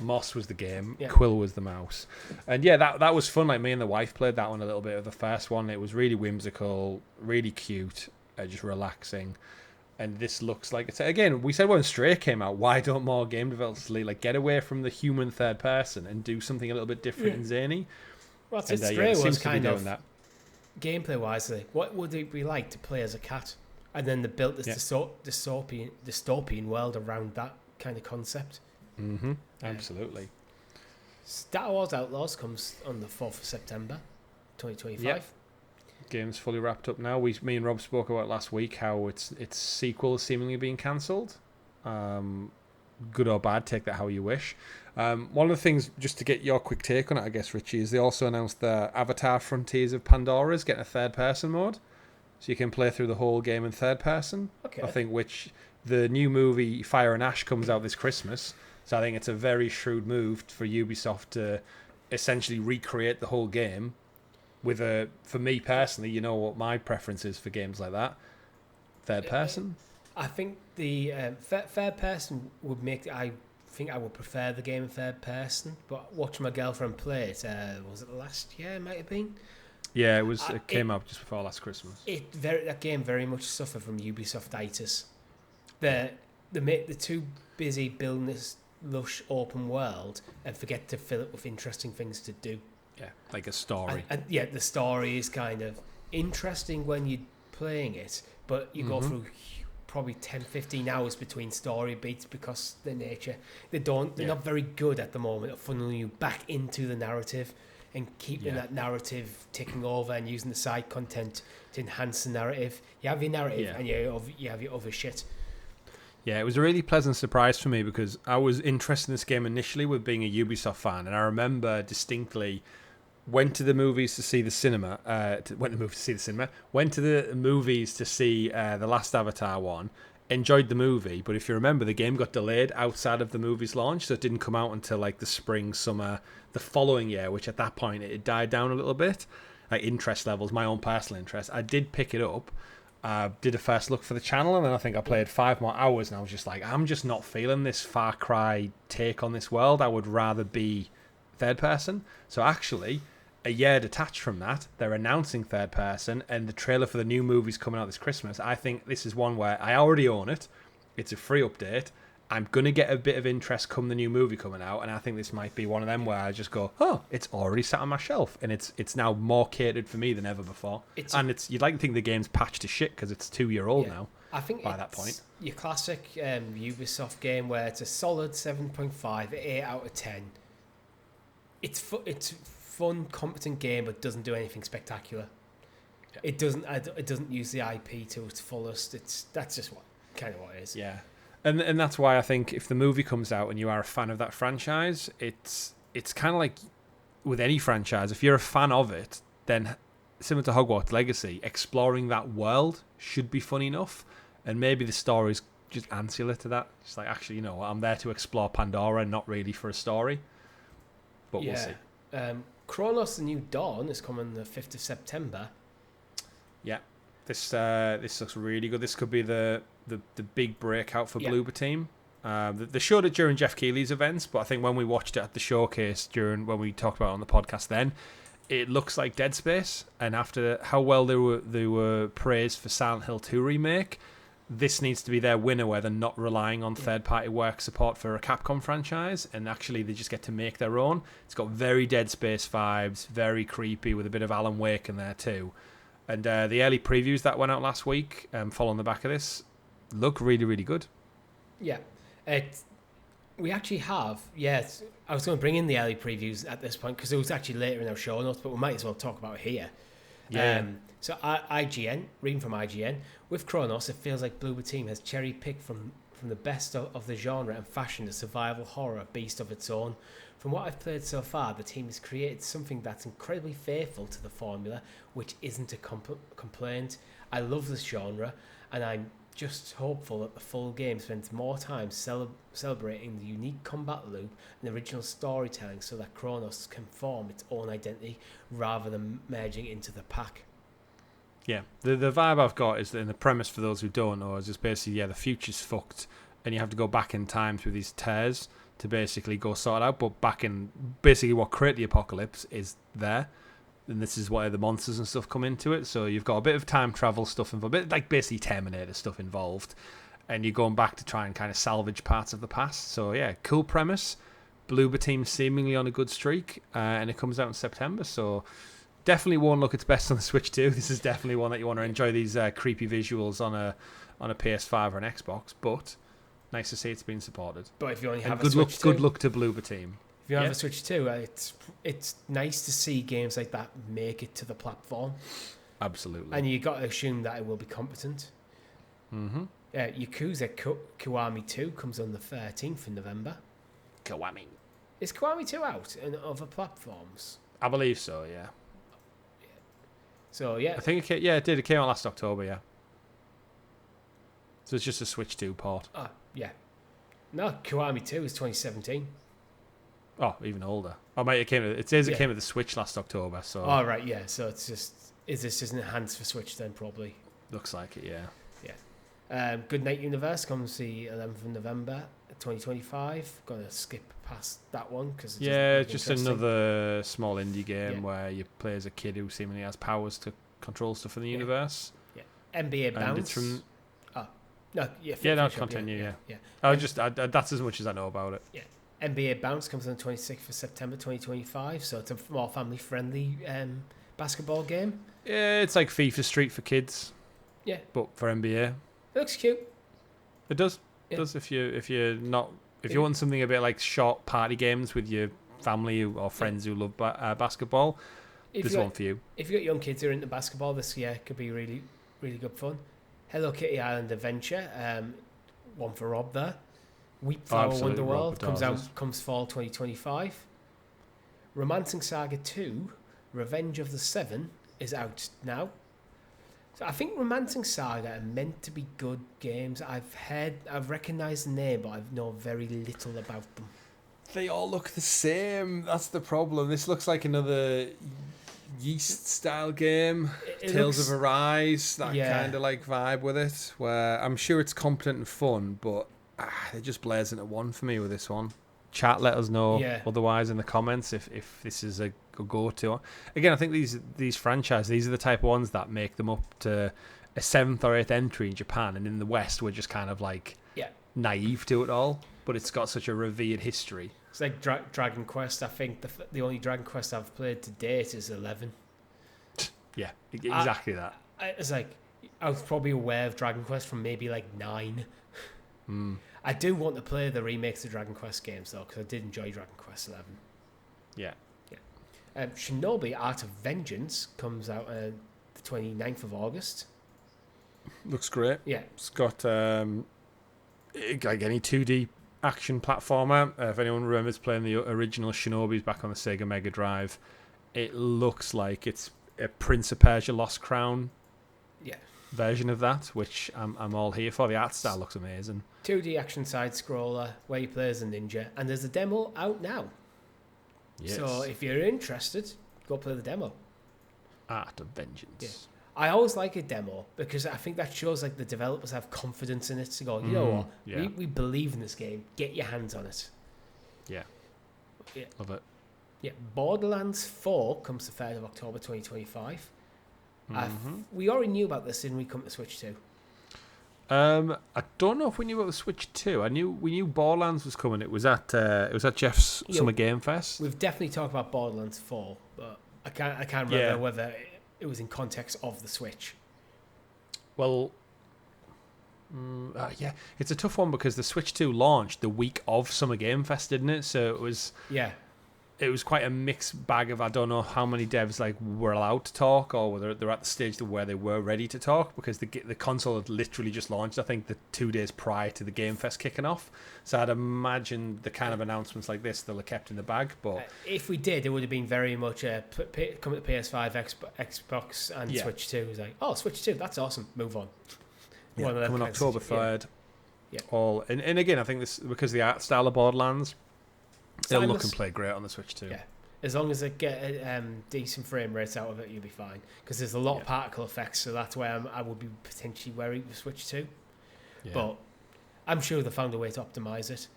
Moss was the game, Quill was the mouse. And that was fun. Like me and the wife played that one a little bit of the first one. It was really whimsical, really cute, just relaxing. And this looks like it's, again, we said when Stray came out, why don't more game developers like get away from the human third person and do something a little bit different and zany? Well, that's it. Stray was kind of that. Gameplay wise, what would it be like to play as a cat? And then they built this dystopian world around that kind of concept. Absolutely. Star Wars Outlaws comes on the 4th of September 2025. Yep. Game's fully wrapped up now. Me and Rob spoke about last week how its sequel is seemingly being cancelled. Good or bad, take that how you wish. One of the things, just to get your quick take on it, I guess, Richie, is they also announced the Avatar Frontiers of Pandora is getting a third-person mode. So you can play through the whole game in third person. Okay. I think the new movie Fire and Ash comes out this Christmas. So I think it's a very shrewd move for Ubisoft to essentially recreate the whole game with for me personally, you know what my preference is for games like that? Third person. I think the third person would make. I think I would prefer the game in third person, but watching my girlfriend play it, was it last year? It might have been. Yeah, it was. It came out just before last Christmas. That game very much suffered from Ubisoft-itis. They're too busy building this lush open world and forget to fill it with interesting things to do. Yeah, like a story. And yeah, the story is kind of interesting when you're playing it, but you go through probably 10-15 hours between story beats because the nature they're not very good at the moment at funneling you back into the narrative and keeping that narrative ticking over and using the side content to enhance the narrative. You have your narrative and you have your other shit. Yeah, it was a really pleasant surprise for me because I was interested in this game initially with being a Ubisoft fan, and I remember distinctly went to the movies to see the cinema. Went to the movies to see the last Avatar one. Enjoyed the movie, but if you remember, the game got delayed outside of the movie's launch, so it didn't come out until like the spring, summer, the following year. Which at that point it died down a little bit, like interest levels, my own personal interest. I did pick it up. Did a first look for the channel, and then I think I played 5 more hours, and I was just like, I'm just not feeling this Far Cry take on this world. I would rather be third person. So actually, a year detached from that, they're announcing third person, and the trailer for the new movie's coming out this Christmas. I think this is one where I already own it. It's a free update. I'm going to get a bit of interest come the new movie coming out, and I think this might be one of them where I just go, oh, it's already sat on my shelf, and it's now more catered for me than ever before. You'd like to think the game's patched to shit because it's 2-year-old now. I think by that point, your classic Ubisoft game where it's a solid 7.5, 8 out of 10. It's fun, competent game, but doesn't do anything spectacular. Yeah. It doesn't use the IP to its fullest. That's just what it is. Yeah. And that's why I think if the movie comes out and you are a fan of that franchise, it's kind of like with any franchise. If you're a fan of it, then similar to Hogwarts Legacy, exploring that world should be fun enough. And maybe the story's just ancillary to that. It's like, actually, you know what, I'm there to explore Pandora, not really for a story. But we'll see. Chronos: The New Dawn is coming the 5th of September. Yeah. This looks really good. This could be the big breakout for Bloober Team. They showed it during Jeff Keighley's events, but I think when we watched it at the showcase when we talked about it on the podcast then, it looks like Dead Space. And after how well they were praised for Silent Hill 2 remake, this needs to be their winner where they're not relying on third-party work support for a Capcom franchise, and actually they just get to make their own. It's got very Dead Space vibes, very creepy, with a bit of Alan Wake in there too. And the early previews that went out last week, following the back of this, look really, really good. Yeah. We actually have, I was going to bring in the early previews at this point because it was actually later in our show notes, but we might as well talk about it here. Yeah. So IGN, reading from IGN, with Chronos, it feels like Bloober Team has cherry-picked from the best of the genre and fashioned a survival horror beast of its own. From what I've played so far, the team has created something that's incredibly faithful to the formula, which isn't a complaint. I love this genre, and I'm just hopeful that the full game spends more time celebrating the unique combat loop and original storytelling so that Chronos can form its own identity rather than merging into the pack. Yeah, the vibe I've got is that in the premise, for those who don't know, is just basically, the future's fucked and you have to go back in time through these tears to basically go sort it out, but back in basically what created the apocalypse is there, and this is where the monsters and stuff come into it. So you've got a bit of time travel stuff involved, a bit like basically Terminator stuff involved, and you're going back to try and kind of salvage parts of the past. So yeah, cool premise. Bloober Team seemingly on a good streak, and it comes out in September, so definitely won't look its best on the Switch too. This is definitely one that you want to enjoy these creepy visuals on a PS5 or an Xbox, but nice to see it's been supported. But if you only have a Switch 2, good luck to Bloober Team. If you have a Switch 2, it's nice to see games like that make it to the platform. Absolutely. And you got to assume that it will be competent. Mm-hmm. Yakuza Kiwami 2 comes on the 13th of November. Kiwami. Is Kiwami 2 out on other platforms? I believe so, yeah. So, yeah. I think it did. It came out last October, yeah. So it's just a Switch 2 port. Yeah. No, Kiwami 2 is 2017. Oh, even older. Oh, mate, it says it came with the Switch last October. So. Oh, right, yeah. So it's just, is this just enhanced for Switch then, probably? Looks like it, yeah. Yeah. Goodnight Universe comes the 11th of November 2025. Gonna skip past that one because it's just another small indie game where you play as a kid who seemingly has powers to control stuff in the universe. Yeah, NBA Bounce. And it's from... Continue. That's as much as I know about it. Yeah, NBA Bounce comes on the 26th of September 2025, so it's a more family-friendly basketball game. Yeah, it's like FIFA Street for kids. Yeah, but for NBA, it looks cute. It does. It does if you want something a bit like short party games with your family or friends who love basketball. There's one for you. If you got young kids who are into basketball, this could be really, really good fun. Hello Kitty Island Adventure, one for Rob there. Weep Flower Wonderworld comes fall 2025. Romancing Saga 2, Revenge of the Seven is out now. So I think Romancing Saga are meant to be good games. I've recognised the name, but I know very little about them. They all look the same. That's the problem. This looks like another Yeast style game. Tales of Arise, that kind of like vibe with it, where I'm sure it's competent and fun, but it just blares into one for me with this one. Chat, let us know otherwise in the comments if this is a go-to. Again, I think these franchises, these are the type of ones that make them up to a 7th or 8th entry in Japan, and in the West we're just kind of like naive to it all, but it's got such a revered history. It's like Dragon Quest. I think the only Dragon Quest I've played to date is 11. Yeah, exactly that. It's like I was probably aware of Dragon Quest from maybe like 9. I do want to play the remakes of Dragon Quest games though, because I did enjoy Dragon Quest 11. Yeah. Shinobi Art of Vengeance comes out the 29th of August. Looks great. Yeah. It's got like any 2D action platformer. If anyone remembers playing the original Shinobis back on the Sega Mega Drive, it looks like it's a Prince of Persia Lost Crown version of that, which I'm all here for. The art style looks amazing. 2D action side scroller where you play as a ninja, and there's a demo out now. Yes. So if you're interested, go play the demo. Art of Vengeance. Yeah. I always like a demo because I think that shows like the developers have confidence in it to go, you know what, we believe in this game. Get your hands on it. Yeah. Love it. Yeah. Borderlands 4 comes the 3rd of October 2025. We already knew about this, didn't we? Come to Switch 2. I don't know if we knew about the Switch 2. We knew Borderlands was coming. It was at Jeff's Summer Game Fest. We've definitely talked about Borderlands 4, but I can't remember whether it was in context of the Switch. Well, it's a tough one because the Switch 2 launched the week of Summer Game Fest, didn't it? So it was it was quite a mixed bag of, I don't know how many devs like were allowed to talk or whether they're at the stage where they were ready to talk, because the console had literally just launched, I think, the 2 days prior to the Game Fest kicking off. So I'd imagine the kind of announcements like this they'll have kept in the bag. But if we did, it would have been very much come to PS5, Xbox and Switch 2. It was like, oh, Switch 2, that's awesome, move on. Coming October 3rd. And again, I think this, because the art style of Borderlands, it'll look and play great on the Switch too. Yeah, as long as it get decent frame rates out of it, you'll be fine. Because there's a lot of particle effects, so that's where I would be potentially wary with Switch 2. Yeah. But I'm sure they found a way to optimize it.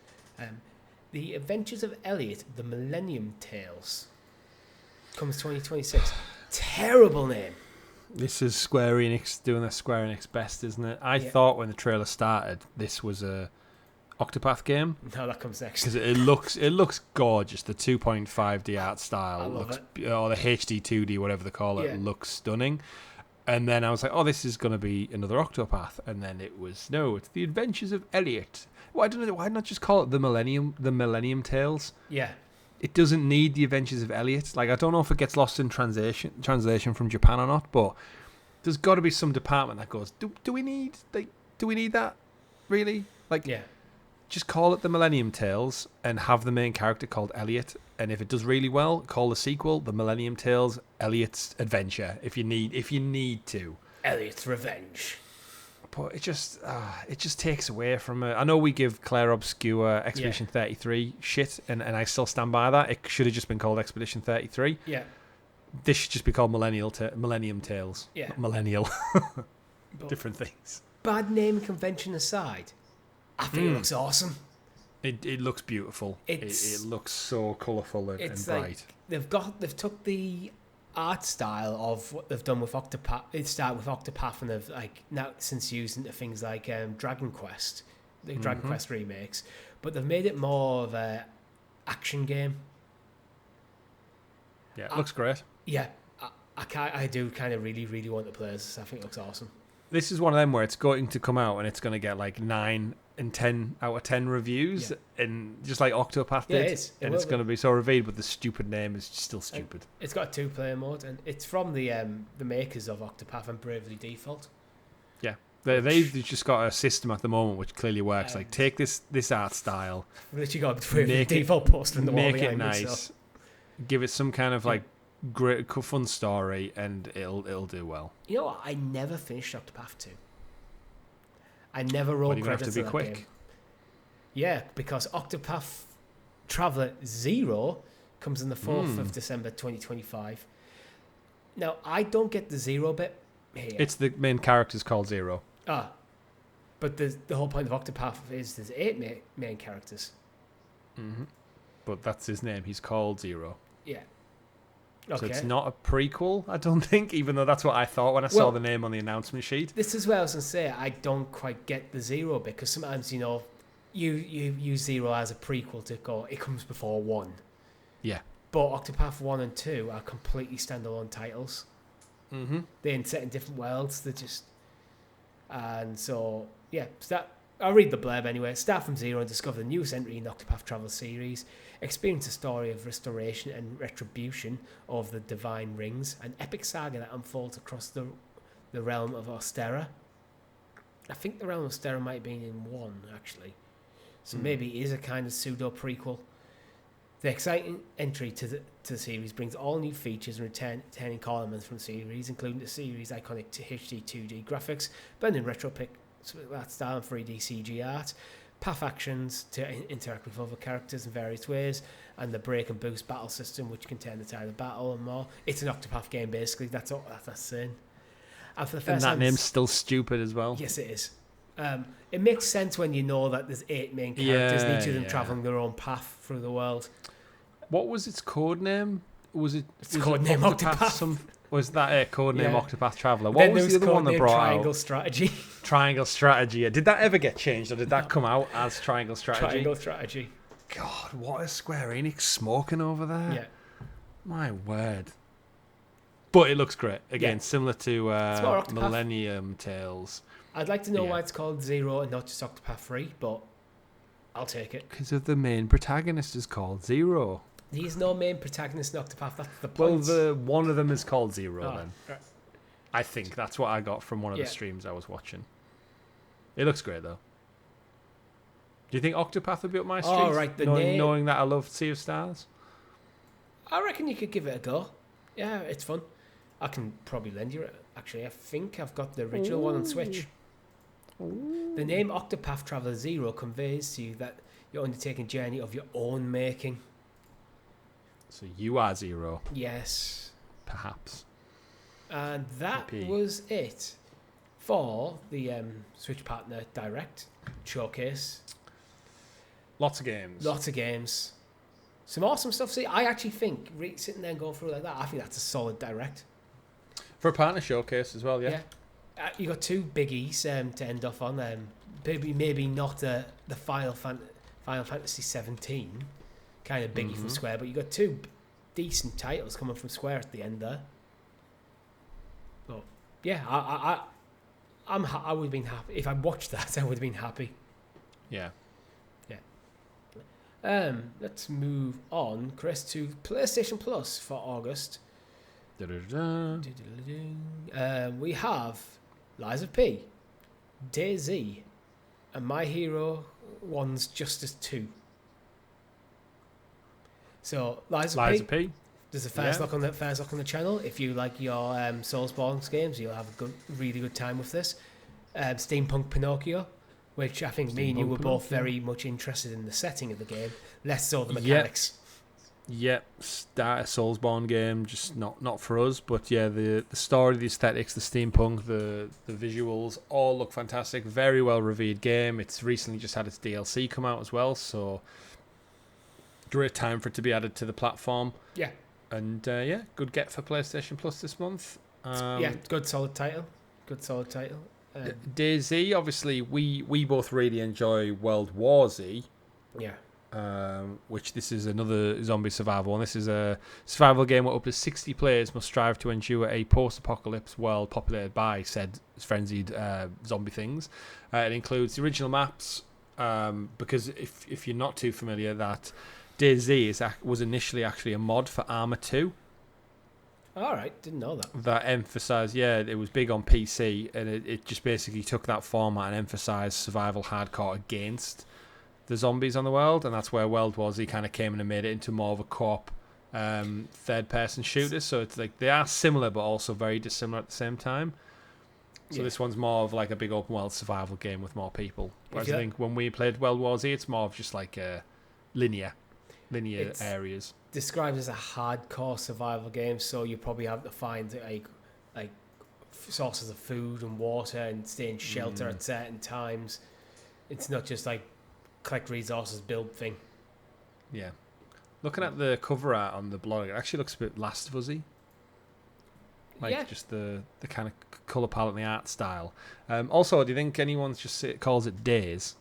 The Adventures of Elliot, the Millennium Tales, comes 2026. Terrible name. This is Square Enix doing their Square Enix best, isn't it? I thought when the trailer started, this was a Octopath game. No, that comes next. Because it looks gorgeous. The 2.5D art style looks, or the HD 2D, whatever they call it, looks stunning. And then I was like, oh, this is going to be another Octopath. And then it was, no, it's the Adventures of Elliot. Well, I don't know, why not just call it the Millennium Tales? Yeah. It doesn't need the Adventures of Elliot. Like, I don't know if it gets lost in translation from Japan or not, but there's got to be some department that goes, do we need that? Really? Like, just call it the Millennium Tales and have the main character called Elliot. And if it does really well, call the sequel the Millennium Tales Elliot's Adventure. If you need to. Elliot's Revenge. But it just takes away from it. I know we give Claire Obscure Expedition 33 shit, and I still stand by that. It should have just been called Expedition 33. Yeah. This should just be called Millennium Tales. Yeah. Millennial. Different things. bad name convention aside, I think it looks awesome. It looks beautiful. It looks so colourful and bright. They've took the art style of what they've done with Octopath. It started with Octopath, and they've now since used into things like Dragon Quest, the Dragon Quest remakes, but they've made it more of a action game. Yeah, it looks great. Yeah, I do kind of really, really want to play this. I think it looks awesome. This is one of them where it's going to come out and it's going to get like 9 and 10 out of 10 reviews, and just like Octopath did. It is. It's going to be so revered, but the stupid name is still stupid. It's got a 2-player mode, and it's from the makers of Octopath and Bravely Default. Yeah, they've just got a system at the moment which clearly works. Like, take this art style, literally got Bravely Default poster in the wall, make it nice, give it some kind of like great fun story, and it'll do well. You know what? I never finished Octopath 2. I never rolled credits on that game. Yeah, because Octopath Traveler 0 comes on the 4th of December 2025. Now, I don't get the 0 bit here. It's the main character's called Zero. But the whole point of Octopath is there's 8 main characters. Mm-hmm. But that's his name. He's called Zero. Yeah. So it's not a prequel, I don't think, even though that's what I thought when I saw the name on the announcement sheet. This is where I was going to say I don't quite get the 0 bit, because sometimes, you use 0 as a prequel to go, it comes before 1. Yeah. But Octopath 1 and 2 are completely standalone titles. Mm-hmm. They're set in different worlds. They're just... And so, yeah, I'll read the blurb anyway. Start from 0 and discover the newest entry in the Octopath Traveler series. Experience a story of restoration and retribution of the Divine Rings, an epic saga that unfolds across the realm of Ostera. I think the realm of Ostera might have been in 1, actually. So maybe it is a kind of pseudo-prequel. The exciting entry to the series brings all new features and returning core elements from the series, including the series' iconic HD 2D graphics, blending retro pick that style and 3D CG art, path actions to interact with other characters in various ways, and the break and boost battle system, which can turn the tide of battle and more. It's an Octopath game, basically. That's all that's saying. And for the first time, name's still stupid as well. Yes, it is. It makes sense when you know that there's 8 main characters, and each of them traveling their own path through the world. What was its code name? It's code name Octopath. Was that a code name Octopath Traveler? What was the other one that brought Triangle out? Strategy. Triangle Strategy. Did that ever get changed, or did that come out as Triangle Strategy? Triangle Strategy. God, what is Square Enix smoking over there? Yeah. My word. But it looks great. Again, similar to Millennium Tales. I'd like to know why it's called 0 and not just Octopath 3, but I'll take it. Because of the main protagonist is called Zero. He's no main protagonist in Octopath, that's the point. Well, one of them is called Zero then. Right. I think that's what I got from one of the streams I was watching. It looks great though. Do you think Octopath would be up my street? Oh, right, knowing that I love Sea of Stars? I reckon you could give it a go. Yeah, it's fun. I can probably lend you it. Actually, I think I've got the original one on Switch. Ooh. The name Octopath Traveler 0 conveys to you that you're undertaking a journey of your own making. So you are Zero. Yes. Perhaps. And that was it for the Switch Partner Direct Showcase. Lots of games. Some awesome stuff. See, I actually think sitting there and going through like that, I think that's a solid Direct. For a partner showcase as well, yeah. You got 2 biggies to end off on. Maybe not the Final Fantasy 17 kind of biggie from Square, but you got 2 decent titles coming from Square at the end there. But yeah, I would have been happy if I watched that. I would have been happy. Yeah. Let's move on, Chris, to PlayStation Plus for August. We have Lies of P, DAYZ, and My Hero 1's Justice 2. So Lies of P. There's a first look on the channel. If you like your Soulsborne games, you'll have a really good time with this. Steampunk Pinocchio, which I think me and you were both very much interested in the setting of the game, less so the mechanics. Yep, start a Soulsborne game, just not for us. But yeah, the story, the aesthetics, the steampunk, the visuals all look fantastic. Very well reviewed game. It's recently just had its DLC come out as well, so great time for it to be added to the platform. Yeah. And yeah, good get for PlayStation Plus this month. Yeah, good solid title. DAYZ, obviously, we both really enjoy World War Z. Yeah. Which this is another zombie survival, and this is a survival game where up to 60 players must strive to endure a post-apocalypse world populated by said frenzied zombie things. It includes the original maps, because if you're not too familiar, that DAYZ was initially actually a mod for Arma 2. All right, didn't know that. That emphasised, it was big on PC, and it just basically took that format and emphasised survival hardcore against the zombies on the world, and that's where World War Z kind of came in and made it into more of a co-op third-person shooter. So it's like they are similar, but also very dissimilar at the same time. So this one's more of like a big open-world survival game with more people. Whereas I think when we played World War Z, it's more of just like linear areas. Described as a hardcore survival game, so you probably have to find like sources of food and water and stay in shelter at certain times. It's not just like collect resources, build thing. Yeah. Looking at the cover art on the blog, it actually looks a bit Last of Us-y. Just the kind of colour palette and the art style. Also, do you think anyone just calls it DAYZ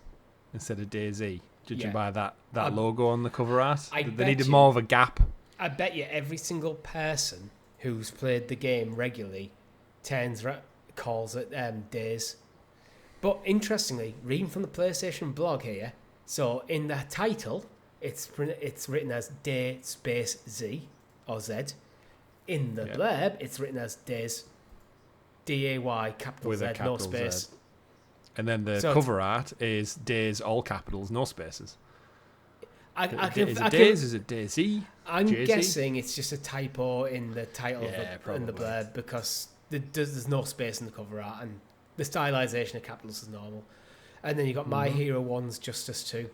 instead of DAYZ? Judging by that logo on the cover art? They needed more of a gap. I bet you every single person who's played the game regularly calls it DAYZ. But interestingly, reading from the PlayStation blog here, so in the title, it's written as Day space Z or Z. In the blurb, it's written as DAYZ, DAY capital with Z, a capital no space. Z. And then the cover art is DAYZ, all capitals, no spaces. Is it DAYZ? I'm guessing it's just a typo in the title and the blurb, because there's no space in the cover art, and the stylization of capitals is normal. And then you got My Hero 1's Justice 2.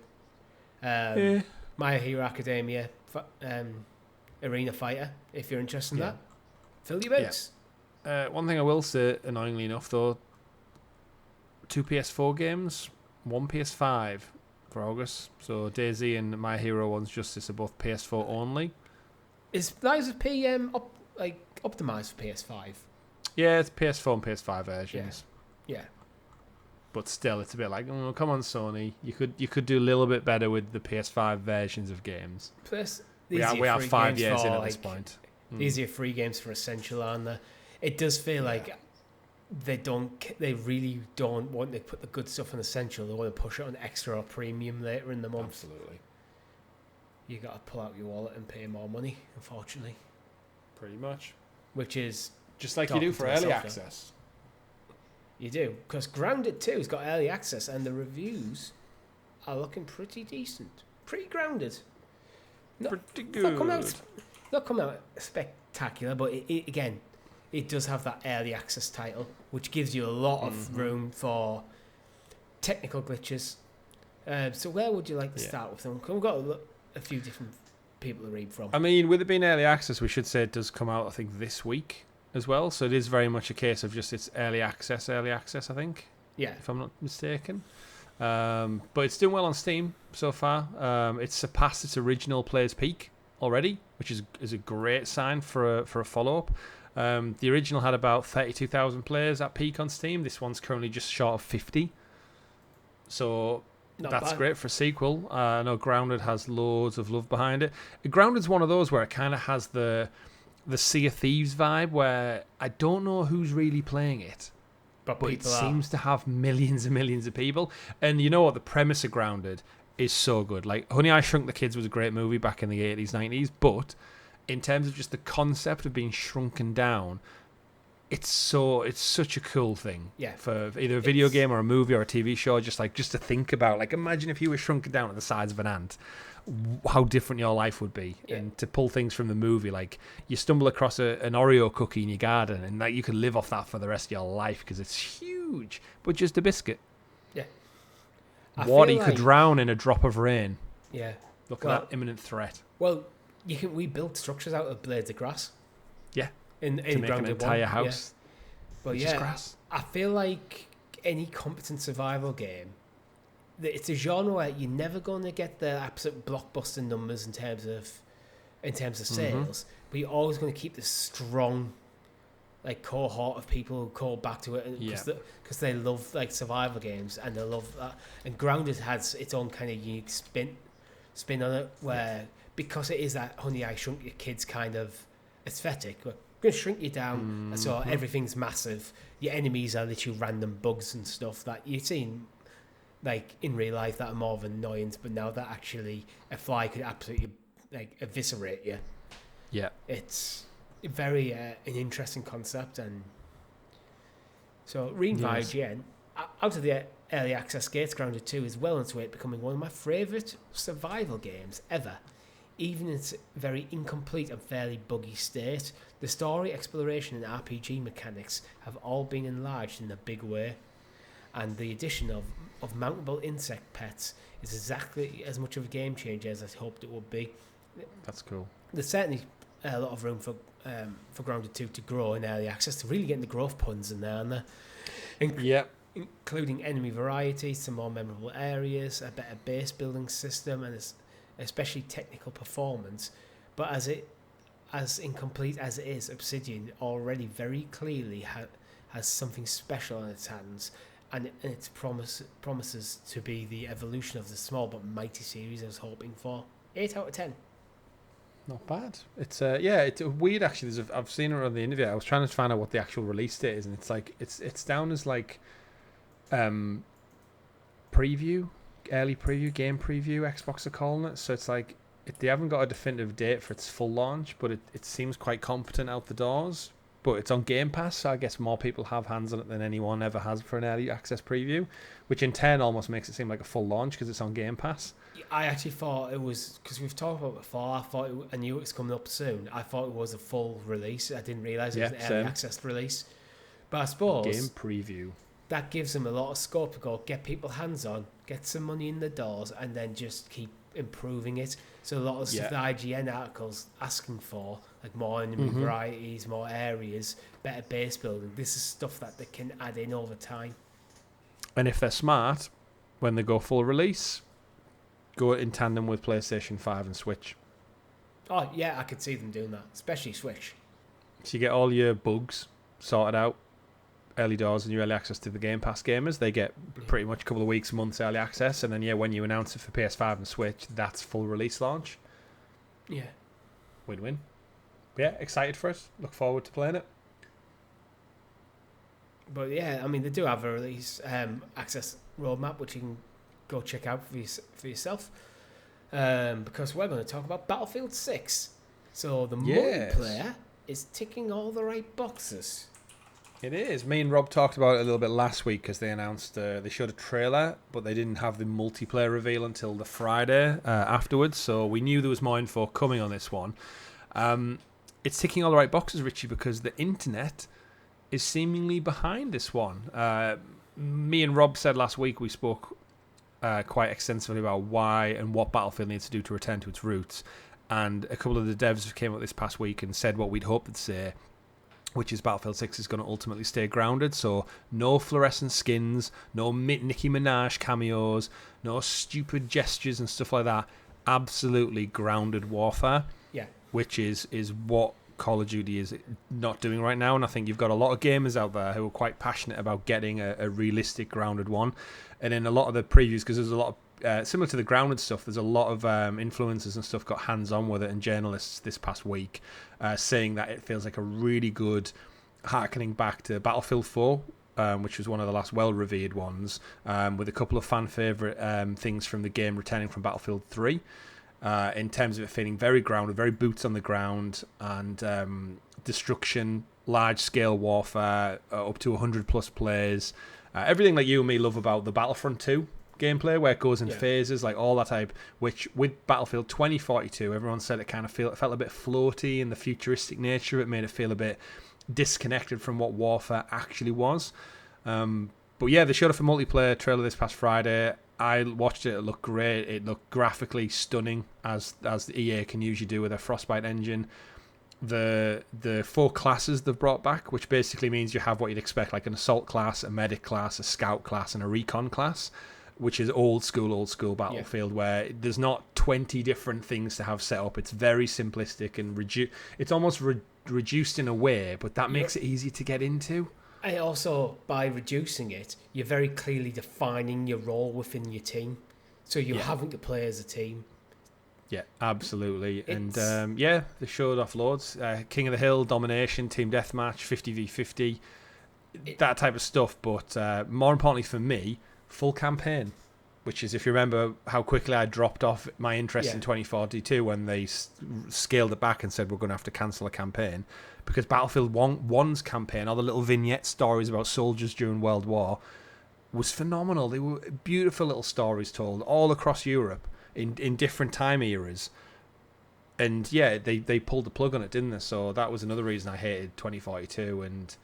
My Hero Academia Arena Fighter, if you're interested in that. Fill your boots. One thing I will say, annoyingly enough, though, 2 PS4 games, 1 PS5 for August. So DAYZ and My Hero 1's Justice are both PS4 only. Is DAYZ optimized for PS5? Yeah, it's PS4 and PS5 versions. Yeah. But still, it's a bit like, oh, come on, Sony. You could do a little bit better with the PS5 versions of games. Plus, we are 5 years in at this point. These are free games for Essential, aren't they? It does feel like they really don't want to put the good stuff on Essential. They want to push it on Extra or Premium later in the month. Absolutely. You got to pull out your wallet and pay more money, unfortunately. Pretty much. Which is just like you do for early access. You do, because Grounded 2 has got early access, and the reviews are looking pretty decent, pretty grounded. Pretty good. Not come out spectacular, but it does have that early access title, which gives you a lot of room for technical glitches. So where would you like to start with them? We've got a few different people to read from. I mean, with it being early access, we should say it does come out, I think, this week as well. So it is very much a case of just it's early access, I think. Yeah. If I'm not mistaken. But it's doing well on Steam so far. It's surpassed its original player's peak already, which is a great sign for a follow-up. The original had about 32,000 players at peak on Steam. This one's currently just short of 50. So that's great for a sequel. I know Grounded has loads of love behind it. Grounded's one of those where it kind of has the Sea of Thieves vibe, where I don't know who's really playing it, but it seems to have millions and millions of people. And you know what? The premise of Grounded is so good. Like, Honey, I Shrunk the Kids was a great movie back in the 80s, 90s, but in terms of just the concept of being shrunken down, it's such a cool thing. Yeah. For either a video game or a movie or a TV show, just to think about. Like, imagine if you were shrunken down to the size of an ant, how different your life would be. Yeah. And to pull things from the movie, like you stumble across an Oreo cookie in your garden, and like you could live off that for the rest of your life because it's huge, but just a biscuit. Yeah. Water you could drown in a drop of rain. Yeah. Look at that imminent threat. Well, we build structures out of blades of grass. Yeah. In to make an Grounded entire 1, house. Yeah. But Just grass. I feel like any competent survival game, it's a genre where you're never going to get the absolute blockbuster numbers in terms of sales, but you're always going to keep this strong, like, cohort of people who call back to it because they love, like, survival games, and they love that. And Grounded has its own kind of unique spin on it, where because it is that Honey, I Shrunk Your Kids kind of aesthetic, we're going to shrink you down, and so everything's massive. Your enemies are literally random bugs and stuff that you've seen, like, in real life, that are more of an annoyance, but now that actually a fly could absolutely, like, eviscerate you. Yeah. It's very an interesting concept. And so reading via IGN, out of the early access gates, Grounded 2 is well on its way to becoming one of my favourite survival games ever. Even in its very incomplete and fairly buggy state, the story, exploration and RPG mechanics have all been enlarged in a big way. And the addition of mountable insect pets is exactly as much of a game changer as I hoped it would be. That's cool. There's certainly a lot of room for Grounded 2 to grow in early access, to really get the growth puns in there, and including enemy varieties, some more memorable areas, a better base building system, and especially technical performance. But as incomplete as it is, Obsidian already very clearly has something special on its hands. And it promises to be the evolution of the small but mighty series I was hoping for. 8 out of 10. Not bad. It's it's weird actually. I've seen it on the interview. I was trying to find out what the actual release date is, and it's like it's down as like preview, early preview, game preview. Xbox are calling it. So it's like they haven't got a definitive date for its full launch, but it seems quite competent out the doors. But it's on Game Pass, so I guess more people have hands on it than anyone ever has for an early access preview, which in turn almost makes it seem like a full launch because it's on Game Pass. I actually thought it was, because we've talked about it before, I knew it was coming up soon. I thought it was a full release. I didn't realise it was an early access release. But I suppose game preview, that gives them a lot of scope to go get people hands on, get some money in the doors, and then just keep improving it. So a lot of stuff the IGN articles asking for, like more enemy varieties, more areas, better base building, this is stuff that they can add in over time. And if they're smart, when they go full release, go in tandem with PlayStation 5 and Switch. Oh yeah, I could see them doing that, especially Switch. So you get all your bugs sorted out early doors and your early access to the Game Pass gamers. They get pretty much a couple of weeks, months early access, and then when you announce it for PS5 and Switch, that's full release launch. Yeah. Win-win. Yeah, excited for it. Look forward to playing it. But yeah, I mean, they do have a release access roadmap, which you can go check out for yourself. Because we're going to talk about Battlefield 6. So the multiplayer is ticking all the right boxes. It is. Me and Rob talked about it a little bit last week because they announced they showed a trailer, but they didn't have the multiplayer reveal until the Friday afterwards. So we knew there was more info coming on this one. It's ticking all the right boxes, Richie, because the internet is seemingly behind this one. Me and Rob said last week we spoke quite extensively about why and what Battlefield needs to do to return to its roots. And a couple of the devs came up this past week and said what we'd hoped they'd say, which is Battlefield 6 is going to ultimately stay grounded. So no fluorescent skins, no Nicki Minaj cameos, no stupid gestures and stuff like that. Absolutely grounded warfare. Yeah. Which is what Call of Duty is not doing right now. And I think you've got a lot of gamers out there who are quite passionate about getting a realistic grounded one. And in a lot of the previews, because there's a lot of similar to the grounded stuff, there's a lot of influencers and stuff got hands-on with it, and journalists this past week saying that it feels like a really good harkening back to Battlefield 4, which was one of the last well-revered ones, with a couple of fan favourite things from the game returning from Battlefield 3, in terms of it feeling very grounded, very boots on the ground, and destruction, large-scale warfare, up to 100-plus players. Everything like you and me love about the Battlefront 2 gameplay, where it goes in phases, like all that type, which with Battlefield 2042, everyone said it kind of felt a bit floaty, and the futuristic nature of it made it feel a bit disconnected from what warfare actually was. But yeah, they showed off a multiplayer trailer this past Friday. I watched it. It looked great. It looked graphically stunning, as the EA can usually do with their Frostbite engine. The 4 classes they've brought back, which basically means you have what you'd expect, like an assault class, a medic class, a scout class, and a recon class, which is old school Battlefield, where there's not 20 different things to have set up. It's very simplistic and it's almost reduced in a way, but that makes it easy to get into. And also, by reducing it, you're very clearly defining your role within your team. So you're having to play as a team. Yeah, absolutely. And they showed off loads. King of the Hill, Domination, Team Deathmatch, 50v50, that type of stuff. But more importantly for me, full campaign, which is, if you remember how quickly I dropped off my interest in 2042 when they scaled it back and said we're going to have to cancel a campaign, because Battlefield 1's campaign, all the little vignette stories about soldiers during World War, was phenomenal. They were beautiful little stories told all across Europe in different time eras. And yeah, they pulled the plug on it, didn't they? So that was another reason I hated 2042. And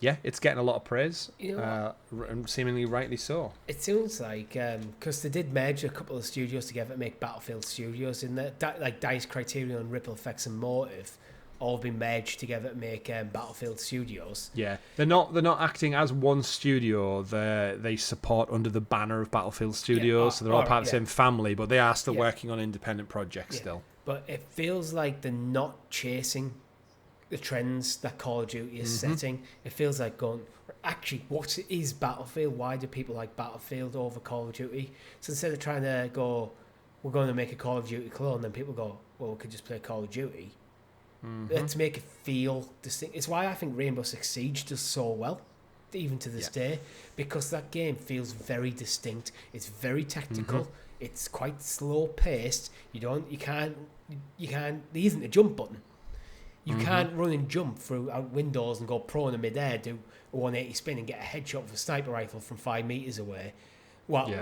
yeah, it's getting a lot of praise, and seemingly rightly so. It sounds like, because they did merge a couple of studios together to make Battlefield Studios, in there, like DAYZ, Criterion, Ripple Effects, and Motive, all been merged together to make Battlefield Studios. Yeah, they're not acting as one studio. They support under the banner of Battlefield Studios, so they're all part of the same family, but they are still working on independent projects still. But it feels like they're not chasing the trends that Call of Duty is setting. It feels like going, actually, what is Battlefield? Why do people like Battlefield over Call of Duty? So instead of trying to go, we're going to make a Call of Duty clone, then people go, well, we could just play Call of Duty. Let's make it feel distinct. It's why I think Rainbow Six Siege does so well, even to this day, because that game feels very distinct. It's very tactical. It's quite slow paced. There isn't a jump button. You can't run and jump through out windows and go prone in midair, do a 180 spin and get a headshot with a sniper rifle from 5 meters away. With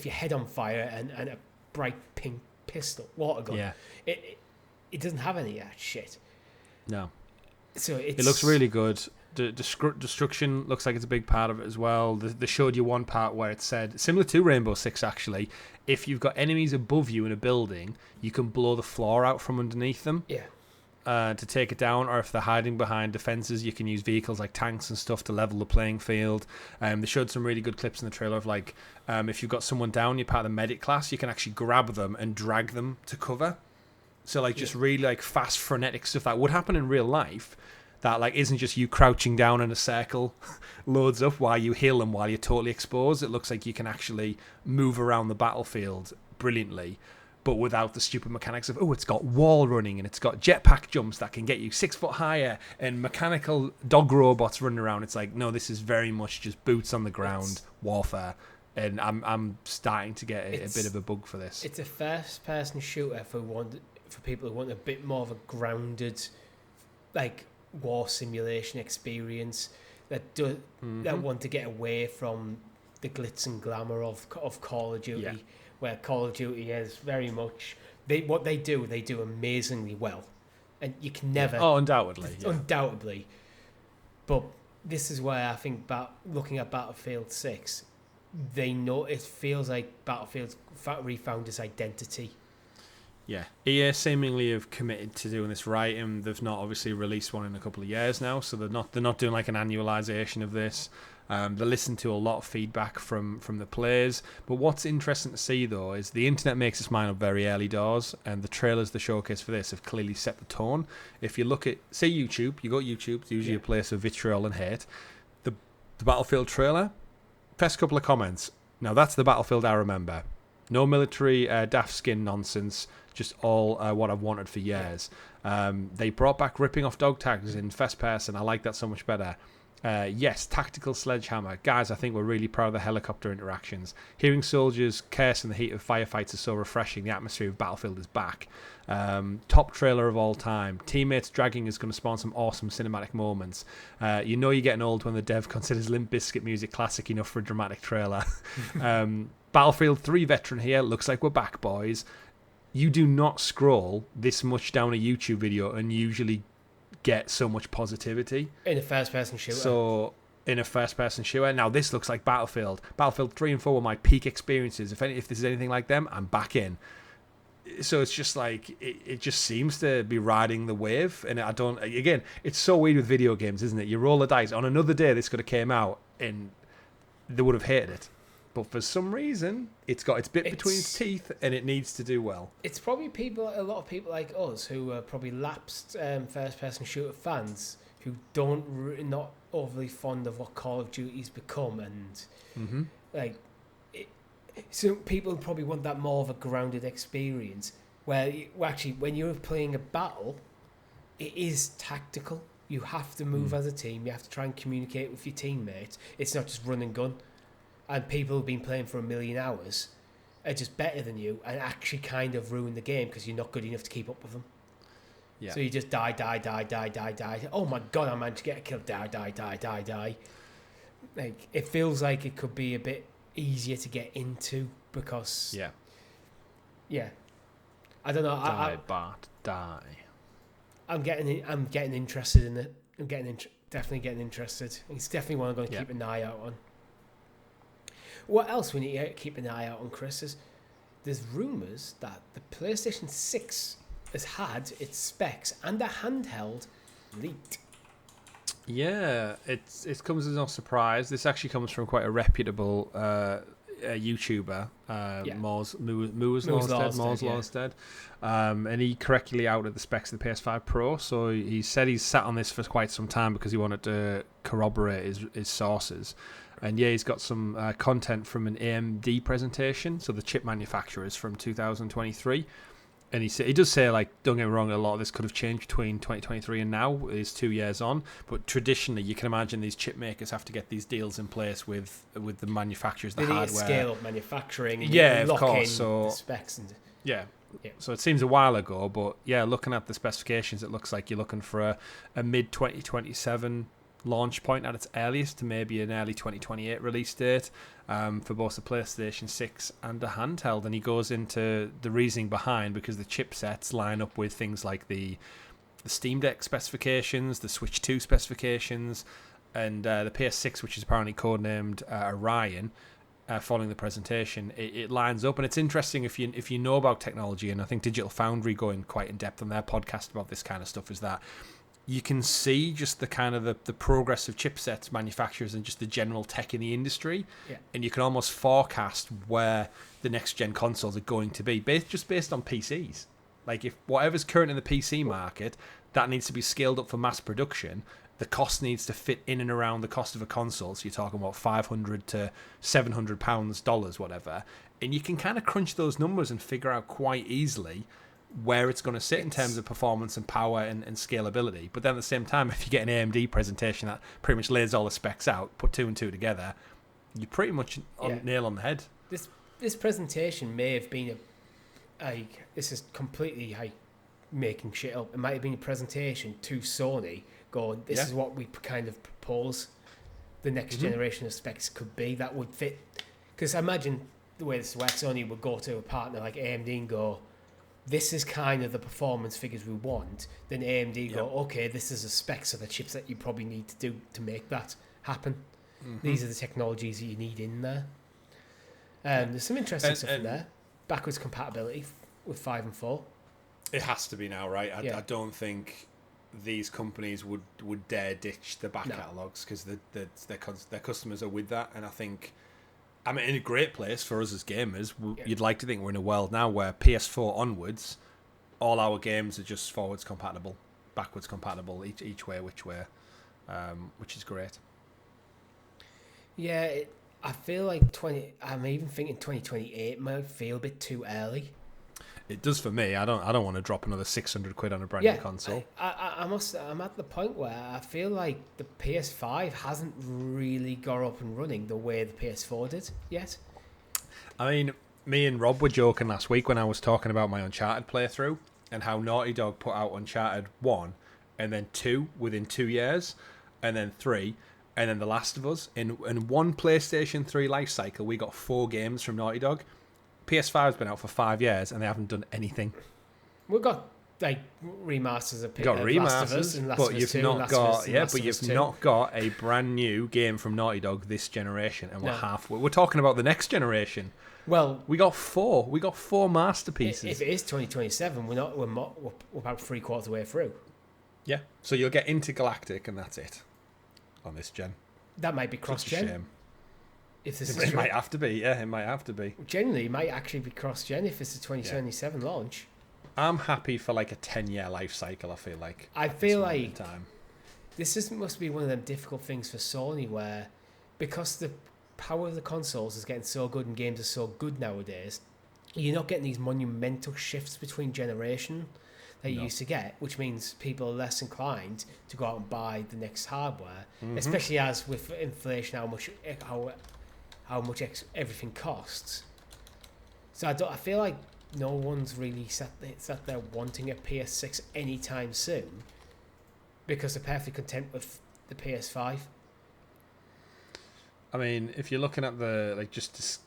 your head on fire and a bright pink pistol, water gun. Yeah. It doesn't have any of that shit. No. So it looks really good. The destruction looks like it's a big part of it as well. They showed you one part where it said, similar to Rainbow Six actually, if you've got enemies above you in a building, you can blow the floor out from underneath them to take it down, or if they're hiding behind defences, you can use vehicles like tanks and stuff to level the playing field. They showed some really good clips in the trailer of like, if you've got someone down, you're part of the medic class, you can actually grab them and drag them to cover. So like just really like fast frenetic stuff that would happen in real life, that like isn't just you crouching down in a circle loads up while you heal them while you're totally exposed. It looks like you can actually move around the battlefield brilliantly, but without the stupid mechanics of, it's got wall running and it's got jetpack jumps that can get you 6 foot higher and mechanical dog robots running around. It's like, no, this is very much just boots on the ground warfare. And I'm starting to get a bit of a bug for this. It's a first-person shooter for people who want a bit more of a grounded, like, war simulation experience, that want to get away from the glitz and glamour of Call of Duty, where Call of Duty is very much what they do amazingly well, and you can never undoubtedly. But this is where I think looking at Battlefield 6, they know it feels like Battlefield's refound its identity. Yeah, EA seemingly have committed to doing this right, and they've not obviously released one in a couple of years now, so they're not doing like an annualization of this. They listen to a lot of feedback from the players, but what's interesting to see though is the internet makes its mind up very early doors, and the trailers, the showcase for this, have clearly set the tone. If you look at, say, YouTube, you go to YouTube, it's usually a place of vitriol and hate. The Battlefield trailer, first couple of comments, now that's the Battlefield I remember. No military daft skin nonsense, just all what I've wanted for years. They brought back ripping off dog tags in first person. I like that so much better. Yes, tactical sledgehammer. Guys, I think we're really proud of the helicopter interactions. Hearing soldiers curse in the heat of firefights is so refreshing. The atmosphere of Battlefield is back. Top trailer of all time. Teammates dragging is going to spawn some awesome cinematic moments. You know you're getting old when the dev considers Limp Bizkit music classic enough for a dramatic trailer. Battlefield 3 veteran here. Looks like we're back, boys. You do not scroll this much down a YouTube video and usually get so much positivity in a first-person shooter. So in a first-person shooter. Now, this looks like Battlefield. Battlefield 3 and 4 were my peak experiences. If this is anything like them, I'm back in. So it's just like, it just seems to be riding the wave. And again, it's so weird with video games, isn't it? You roll the dice. On another day, this could have came out and they would have hated it. But for some reason, it's got its bit between its teeth and it needs to do well. It's probably a lot of people like us who are probably lapsed first-person shooter fans who not overly fond of what Call of Duty's become, and so people probably want that more of a grounded experience where actually when you're playing a battle, it is tactical. You have to move as a team. You have to try and communicate with your teammates. It's not just run and gun. And people who've been playing for 1 million hours are just better than you and actually kind of ruin the game because you're not good enough to keep up with them. Yeah. So you just die. Oh my God, I managed to get a kill. Die. Like, it feels like it could be a bit easier to get into because... Yeah. I don't know. Die. I'm getting interested in it. Definitely getting interested. It's definitely one I'm going to keep an eye out on. What else we need to keep an eye out on, Chris, is there's rumours that the PlayStation 6 has had its specs and the handheld leaked. Yeah, it comes as no surprise. This actually comes from quite a reputable YouTuber, Moors Lawstead, and he correctly outed the specs of the PS5 Pro. So he said he's sat on this for quite some time because he wanted to corroborate his sources. And yeah, he's got some content from an AMD presentation, so the chip manufacturers from 2023. And he does say, like, don't get me wrong, a lot of this could have changed between 2023 and now. It's 2 years on. But traditionally, you can imagine these chip makers have to get these deals in place with the manufacturers, the hardware. Scale up manufacturing. And of lock course. in So the specs. And, yeah. So it seems a while ago, but yeah, looking at the specifications, it looks like you're looking for a mid-2027 launch point at its earliest to maybe an early 2028 release date for both the PlayStation 6 and the handheld. And he goes into the reasoning behind, because the chipsets line up with things like the Steam Deck specifications, the Switch 2 specifications, and the PS6, which is apparently codenamed Orion. Following the presentation, it lines up, and it's interesting if you know about technology. And I think Digital Foundry go in quite in depth on their podcast about this kind of stuff. Is that you can see just the kind of the progress of chipsets manufacturers and just the general tech in the industry, and you can almost forecast where the next gen consoles are going to be based on PCs. Like, if whatever's current in the PC market, that needs to be scaled up for mass production. The cost needs to fit in and around the cost of a console. So you're talking about $500 to $700, whatever. And you can kind of crunch those numbers and figure out quite easily where it's going to sit in terms of performance and power and scalability. But then at the same time, if you get an AMD presentation that pretty much lays all the specs out, put 2 and 2 together, you're pretty much nail on the head. This presentation may have been this is completely making shit up. It might have been a presentation to Sony going, this is what we kind of propose the next generation of specs could be that would fit. Because I imagine the way this works, Sony would go to a partner like AMD and go, this is kind of the performance figures we want. Then AMD go, okay, this is the specs of the chips that you probably need to do to make that happen. These are the technologies that you need in there. There's some interesting stuff in there. Backwards compatibility with 5 and 4. It has to be now, right? I don't think these companies would dare ditch the back catalogs, because their customers are with that. And I think, I'm in a great place for us as gamers. You'd like to think we're in a world now where PS4 onwards, all our games are just forwards compatible, backwards compatible, each way, which is great. Yeah, I feel like I'm even thinking 2028 might feel a bit too early. It does for me. I don't want to drop another £600 on a brand new console. I'm at the point where I feel like the PS5 hasn't really got up and running the way the PS4 did yet. I mean, me and Rob were joking last week when I was talking about my Uncharted playthrough and how Naughty Dog put out Uncharted 1 and then 2 within 2 years, and then 3, and then The Last of Us. In one PlayStation 3 life cycle, we got 4 games from Naughty Dog. PS5 has been out for 5 years and they haven't done anything. We've got like remasters of You got Last of Us remasters, and Last but of Us you've 2, not Last got of Us and Last but of Us you've 2. not got a brand new game from Naughty Dog this generation, and we're No. halfway. We're talking about the next generation. Well, We got four masterpieces. if it is 2027, we're about 3/4 of the way through. Yeah. So you'll get Intergalactic, and that's it on this gen. That might be Such a cross-gen. shame. If this It is might have to be. Yeah, it might have to be. Generally, it might actually be cross-gen if it's a 2027 launch. I'm happy for like a 10-year life cycle. I feel like. I at this feel moment in like time. must be one of them difficult things for Sony where, because the power of the consoles is getting so good and games are so good nowadays, you're not getting these monumental shifts between generation that you used to get, which means people are less inclined to go out and buy the next hardware, especially as with inflation, how much everything costs. So I feel like no one's really sat there wanting a PS6 anytime soon because they're perfectly content with the PS5. I mean, if you're looking at the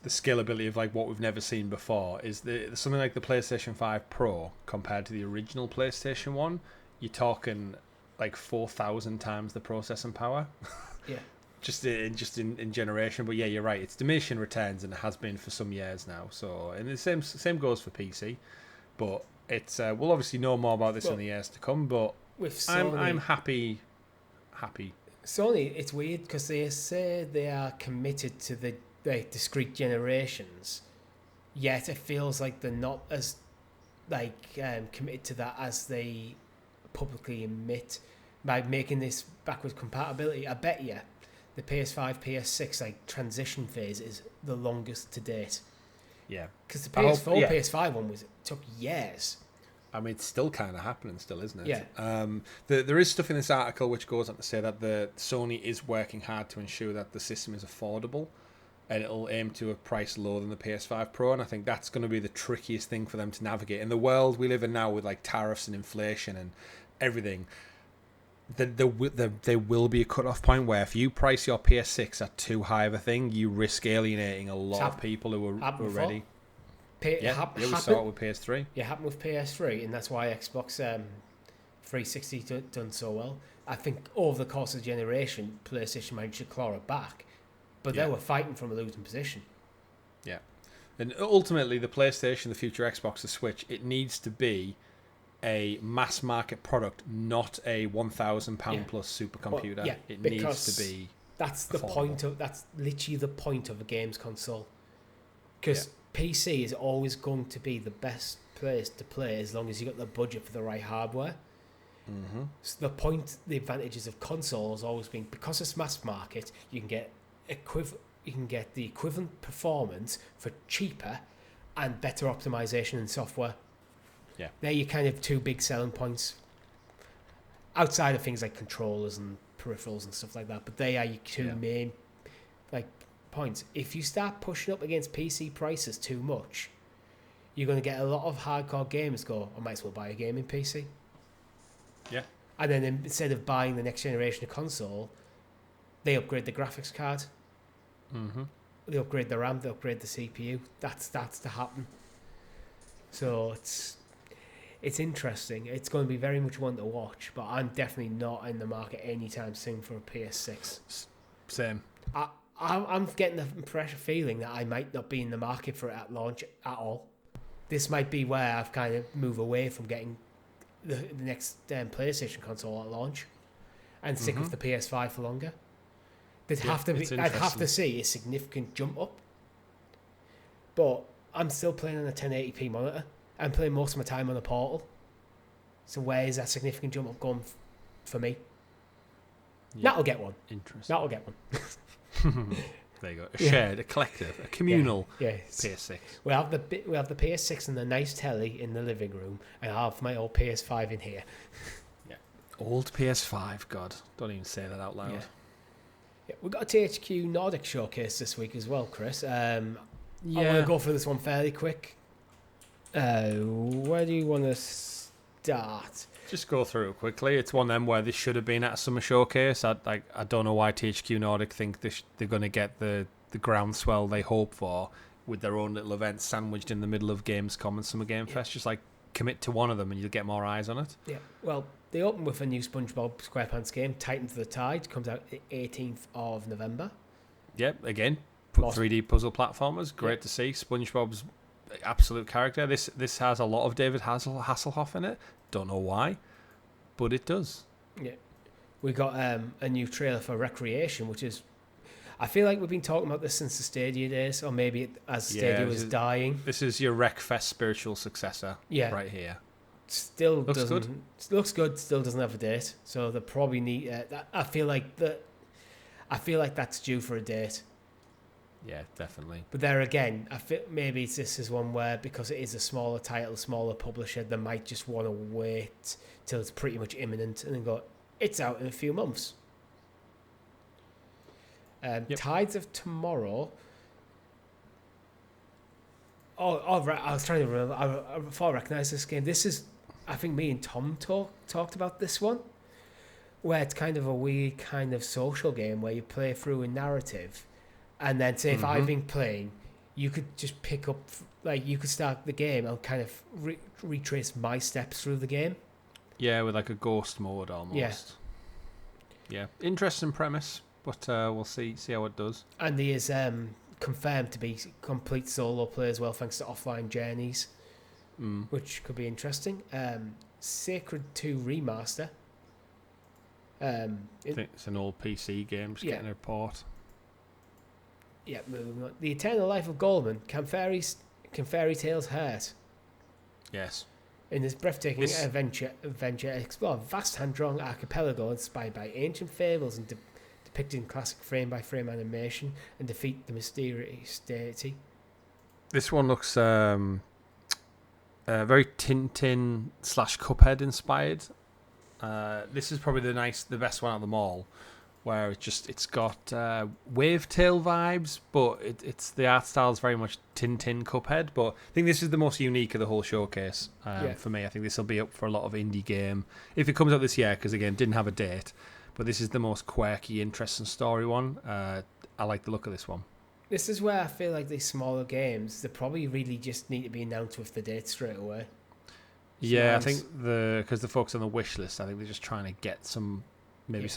scalability of like what we've never seen before, is something like the PlayStation 5 Pro compared to the original PlayStation 1, you're talking like 4,000 times the processing power. Yeah. just in generation, but yeah, you're right. It's diminishing returns, and it has been for some years now. So, and the same goes for PC, but it's we'll obviously know more about this in the years to come. But with Sony, I'm happy. Sony, it's weird because they say they are committed to the discrete generations, yet it feels like they're not as committed to that as they publicly admit by making this backwards compatibility. I bet you the PS5, PS6 transition phase is the longest to date. Yeah, because the PS4, PS5 one took years. I mean, it's still kind of happening, isn't it? Yeah. There is stuff in this article which goes on to say that the Sony is working hard to ensure that the system is affordable, and it'll aim to a price lower than the PS5 Pro. And I think that's going to be the trickiest thing for them to navigate in the world we live in now, with like tariffs and inflation and everything. There will be a cut-off point where if you price your PS6 at too high of a thing, you risk alienating a lot of people who are ready. We saw it with PS3. Yeah, happened with PS3, and that's why Xbox 360 done so well. I think over the course of the generation, PlayStation managed to claw it back, but they were fighting from a losing position. Yeah, and ultimately, the PlayStation, the future Xbox, the Switch, it needs to be a mass market product, not a £1,000 plus supercomputer. Well, it needs to be. That's literally the point of a games console, because PC is always going to be the best place to play as long as you got the budget for the right hardware. Mm-hmm. So the advantages of console has always been, because it's mass market, you can get the equivalent performance for cheaper and better optimization in software. Yeah, they're your kind of two big selling points, outside of things like controllers and peripherals and stuff like that. But they are your two main points. If you start pushing up against PC prices too much, you're going to get a lot of hardcore gamers go, I might as well buy a gaming PC. Yeah. And then instead of buying the next generation of console, they upgrade the graphics card. Mm-hmm. They upgrade the RAM, they upgrade the CPU. That starts to happen. So it's interesting. It's going to be very much one to watch, but I'm definitely not in the market anytime soon for a PS6. Same. I'm getting the feeling that I might not be in the market for it at launch at all. This might be where I've kind of moved away from getting the next PlayStation console at launch and stick with the PS5 for longer. I'd have to see a significant jump up. But I'm still playing on a 1080p monitor. I'm playing most of my time on a Portal. So where is that significant jump up going for me? Yeah. That'll get one. Interesting. That'll get one. There you go. A shared, a collective, a communal PS6. We have the PS6 and the nice telly in the living room, and I have my old PS5 in here. Yeah. Old PS5, God. Don't even say that out loud. Yeah, we've got a THQ Nordic showcase this week as well, Chris. I want to go for this one fairly quick. Where do you want to start? Just go through it quickly. It's one of them where this should have been at a summer showcase. I don't know why THQ Nordic think they're going to get the groundswell they hope for with their own little event sandwiched in the middle of Gamescom and Summer Game Fest. Just like, commit to one of them and you'll get more eyes on it. Yeah. Well, they open with a new SpongeBob SquarePants game, Titans of the Tide, comes out the 18th of November. Yep, again, 3D puzzle platformers. Great to see. SpongeBob's absolute character. This has a lot of David Hasselhoff in it. Don't know why, but it does. Yeah. We got a new trailer for Recreation, which is... I feel like we've been talking about this since the Stadia days, or maybe as Stadia was dying. This is your Wreckfest spiritual successor right here. Still looks good. Looks good. Still doesn't have a date, so they probably need. I feel like that's due for a date. Yeah, definitely. But there again, I feel maybe this is one where, because it is a smaller title, smaller publisher, they might just want to wait till it's pretty much imminent and then go, it's out in a few months. Tides of Tomorrow. Right. I was trying to remember. I thought I recognised this game. This is, I think me and Tom talked about this one, where it's kind of a weird kind of social game where you play through a narrative, and then say if I've been playing, you could just pick up, like you could start the game and kind of retrace my steps through the game. Yeah, with like a ghost mode almost. Yeah. Interesting premise, but we'll see how it does. And he is confirmed to be complete solo play as well, thanks to offline journeys, which could be interesting. Sacred 2 Remaster. I think it's an old PC game, just getting a port. Yeah, moving on. The Eternal Life of Goldman. Can fairy tales hurt? Yes. In this breathtaking adventure, explore a vast hand-drawn archipelago inspired by ancient fables and depicting classic frame-by-frame animation, and defeat the mysterious deity. This one looks very Tintin / Cuphead inspired. This is probably the best one out of them all, where it's got Wavetail vibes, but it's the art style is very much Tintin Cuphead. But I think this is the most unique of the whole showcase for me. I think this will be up for a lot of indie game if it comes out this year, because again, didn't have a date. But this is the most quirky, interesting story one. I like the look of this one. This is where I feel like these smaller games, they probably really just need to be announced with the date straight away. Yeah, I think because the folks on the wish list, I think they're just trying to get some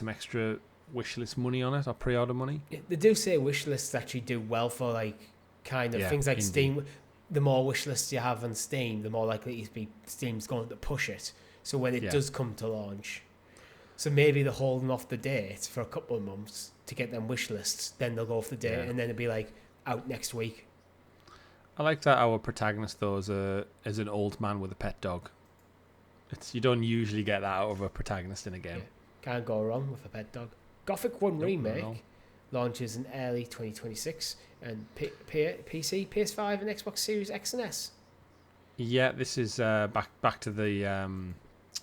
extra wish list money on it, or pre-order money. They do say wish lists actually do well for like kind of things like indie. Steam. The more wish lists you have on Steam, the more likely it is Steam's going to push it. So when it does come to launch, so maybe they're holding off the date for a couple of months to get them wish lists. Then they'll go off the date, and then it'll be like out next week. I like that our protagonist though is an old man with a pet dog. You don't usually get that out of a protagonist in a game. Yeah, can't go wrong with a pet dog. Gothic 1 Remake launches in early 2026, and PC, PS5, and Xbox Series X and S. Yeah, this is back to the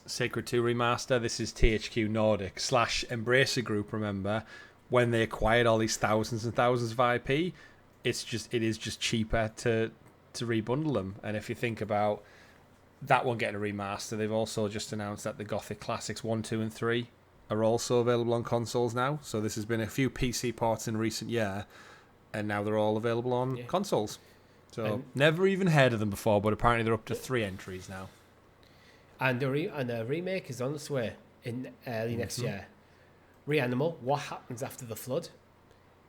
Sacred 2 Remaster. This is THQ Nordic / Embracer Group. Remember, when they acquired all these thousands and thousands of IP, it is just cheaper to rebundle them. And if you think about that one getting a remaster, they've also just announced that the Gothic Classics 1, 2, and 3 are also available on consoles now. So this has been a few PC ports in recent year, and now they're all available on consoles. So never even heard of them before, but apparently they're up to 3 entries now. And a remake is on its way in early next year. Reanimal, What Happens After the Flood,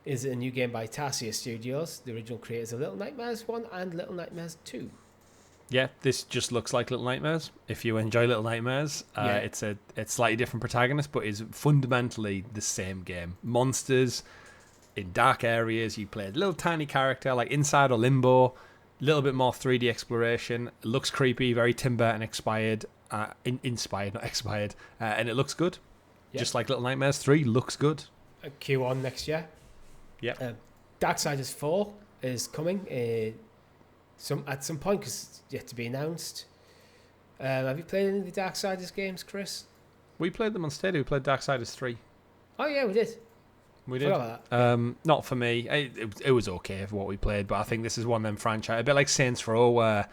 is a new game by Tarsier Studios, the original creators of Little Nightmares 1 and Little Nightmares 2. Yeah, this just looks like Little Nightmares. If you enjoy Little Nightmares, it's slightly different protagonist, but is fundamentally the same game. Monsters in dark areas. You play a little tiny character like Inside or Limbo. A little bit more 3D exploration. It looks creepy, very Tim Burton inspired, not expired, and it looks good. Yep. Just like Little Nightmares 3 looks good. Q1 next year. Yeah. Darksiders 4 is coming at some point, because it's yet to be announced. Have you played any of the Darksiders games, Chris? We played them on Stadia. We played Darksiders 3. Oh yeah, we did. We did. Not for me. It was okay for what we played, but I think this is one of them franchise, a bit like Saints Row, where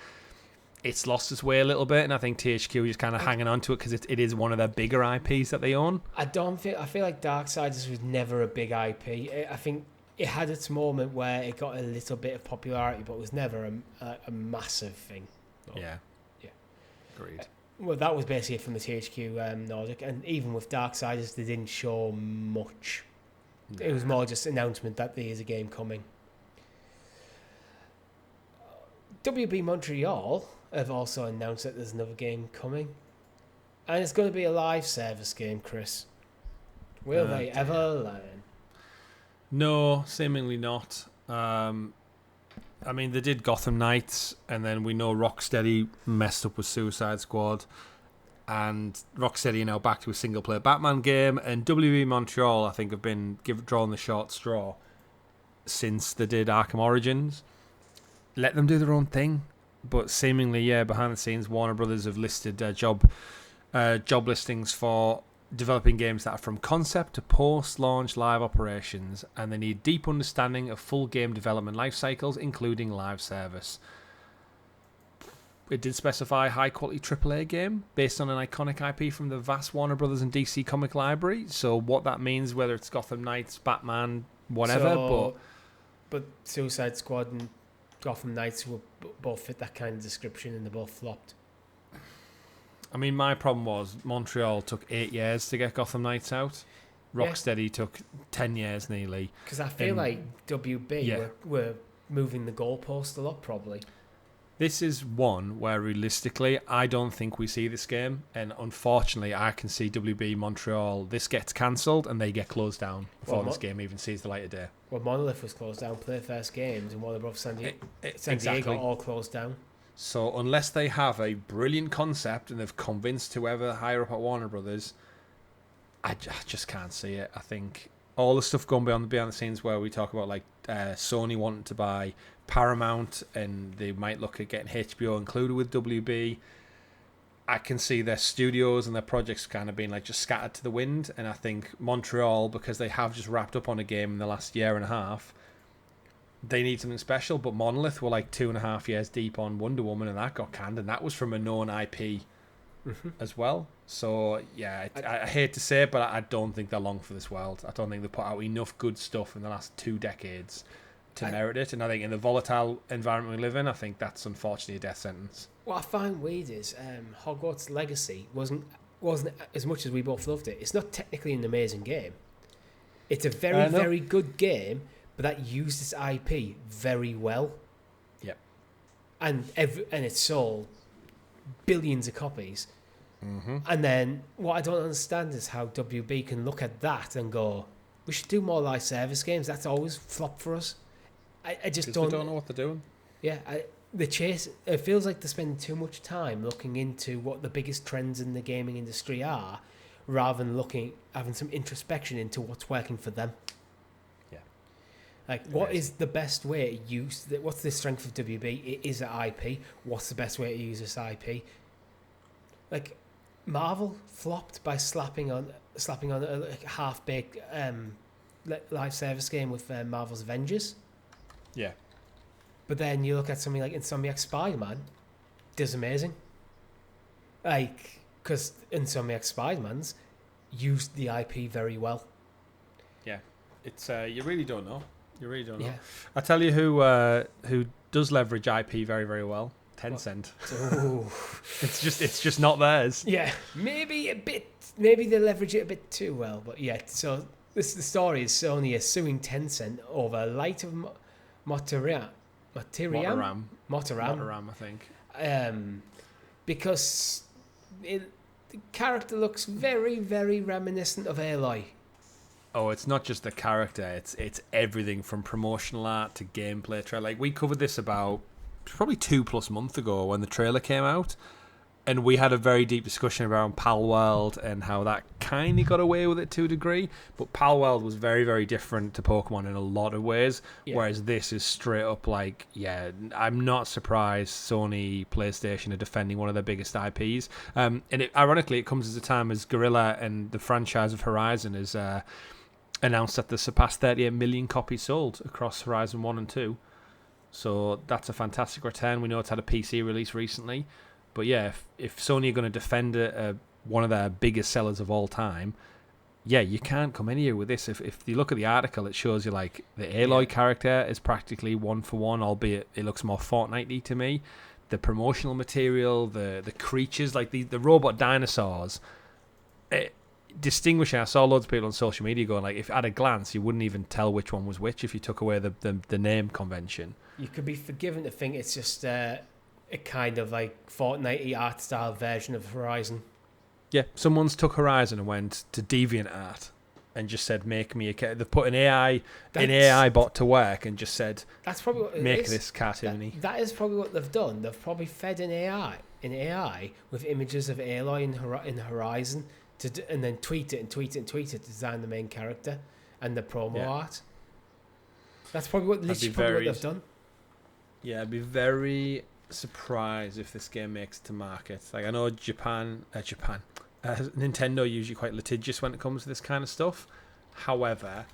it's lost its way a little bit, and I think THQ is just kind of hanging on to it because it is one of their bigger IPs that they own. I feel like Darksiders was never a big IP. I think it had its moment where it got a little bit of popularity, but it was never a massive thing. Yeah. Agreed. Well, that was basically it from the THQ Nordic, and even with Darksiders, they didn't show much. Nah. It was more just announcement that there is a game coming. WB Montreal have also announced that there's another game coming, and it's going to be a live service game, Chris. Will they ever learn? No, seemingly not. I mean, they did Gotham Knights, and then we know Rocksteady messed up with Suicide Squad, and Rocksteady are now back to a single-player Batman game, and WB Montreal, I think, have been drawn the short straw since they did Arkham Origins. Let them do their own thing, but seemingly, behind the scenes, Warner Brothers have listed job listings for developing games that are from concept to post-launch live operations, and they need deep understanding of full game development life cycles, including live service. It did specify high-quality AAA game based on an iconic IP from the vast Warner Brothers and DC comic library. So what that means, whether it's Gotham Knights, Batman, whatever, but Suicide Squad and Gotham Knights will both fit that kind of description, and they both flopped. I mean, my problem was Montreal took 8 years to get Gotham Knights out. Rocksteady took 10 years nearly. Because I feel like WB were moving the goalpost a lot, probably. This is one where realistically, I don't think we see this game. And unfortunately, I can see WB Montreal, this gets cancelled and they get closed down before this game even sees the light of day. Well, Monolith was closed down, Playfirst Games, and Warner Bros. San Diego all closed down. So unless they have a brilliant concept and they've convinced whoever higher up at Warner Brothers, I just can't see it. I think all the stuff going behind the scenes where we talk about like Sony wanting to buy Paramount and they might look at getting HBO included with WB, I can see their studios and their projects kind of being like just scattered to the wind. And I think Montreal, because they have just wrapped up on a game in the last year and a half, they need something special. But Monolith were like 2.5 years deep on Wonder Woman, and that got canned, and that was from a known IP as well. So yeah, I hate to say it, but I don't think they're long for this world. I don't think they put out enough good stuff in the last 2 decades to merit it. And I think in the volatile environment we live in, I think that's unfortunately a death sentence. What I find weird is Hogwarts Legacy wasn't as much as we both loved it. It's not technically an amazing game. It's a very good game, but that used its IP very well. Yep. And it sold billions of copies. Mm-hmm. And then what I don't understand is how WB can look at that and go, we should do more live service games. That's always flopped for us. I just don't know what they're doing. Yeah, it feels like they're spending too much time looking into what the biggest trends in the gaming industry are, rather than having some introspection into what's working for them. Yeah. Like, what is the best way to use what's the strength of WB? It is an IP. What's the best way to use this IP? Like, Marvel flopped by slapping on a half-baked live service game with Marvel's Avengers. Yeah. But then you look at something like Insomniac Spider-Man, does amazing. Like, because Insomniac Spider-Man's used the IP very well. Yeah. It's you really don't know. You really don't know. Yeah. I tell you who does leverage IP very, very well. Tencent. It's just not theirs. Yeah. Maybe they leverage it a bit too well, but yeah. So the story is Sony is suing Tencent over Light of Moriam, I think. Because the character looks very, very reminiscent of Aloy. Oh, it's not just the character; it's everything from promotional art to gameplay trailer. Like, we covered this about probably 2+ months ago when the trailer came out, and we had a very deep discussion around Palworld and how that kind of got away with it to a degree. But Palworld was very, very different to Pokemon in a lot of ways, whereas this is straight up like, I'm not surprised Sony PlayStation are defending one of their biggest IPs. And ironically, it comes at a time as Guerrilla and the franchise of Horizon is announced that they surpassed 38 million copies sold across Horizon 1 and 2. So that's a fantastic return. We know it's had a PC release recently. But yeah, if Sony are going to defend one of their biggest sellers of all time, you can't come anywhere with this. If you look at the article, it shows you like the Aloy character is practically 1-for-1, albeit it looks more Fortnite-y to me. the promotional material, the creatures, like the robot dinosaurs. Distinguishing, I saw loads of people on social media going like, if at a glance you wouldn't even tell which one was which if you took away the name convention. You could be forgiven to think it's just a kind of like Fortnite art style version of Horizon. Yeah, someone's took Horizon and went to DeviantArt and just said, make me a cat. They've put an AI bot to work and just said, that's probably what make this cartoony. That is probably what they've done. They've probably fed an AI with images of Aloy in Horizon and then tweet it to design the main character and the promo art. That's probably what they've done. Yeah, I'd be very surprised if this game makes it to market. Like, I know Nintendo usually quite litigious when it comes to this kind of stuff. However,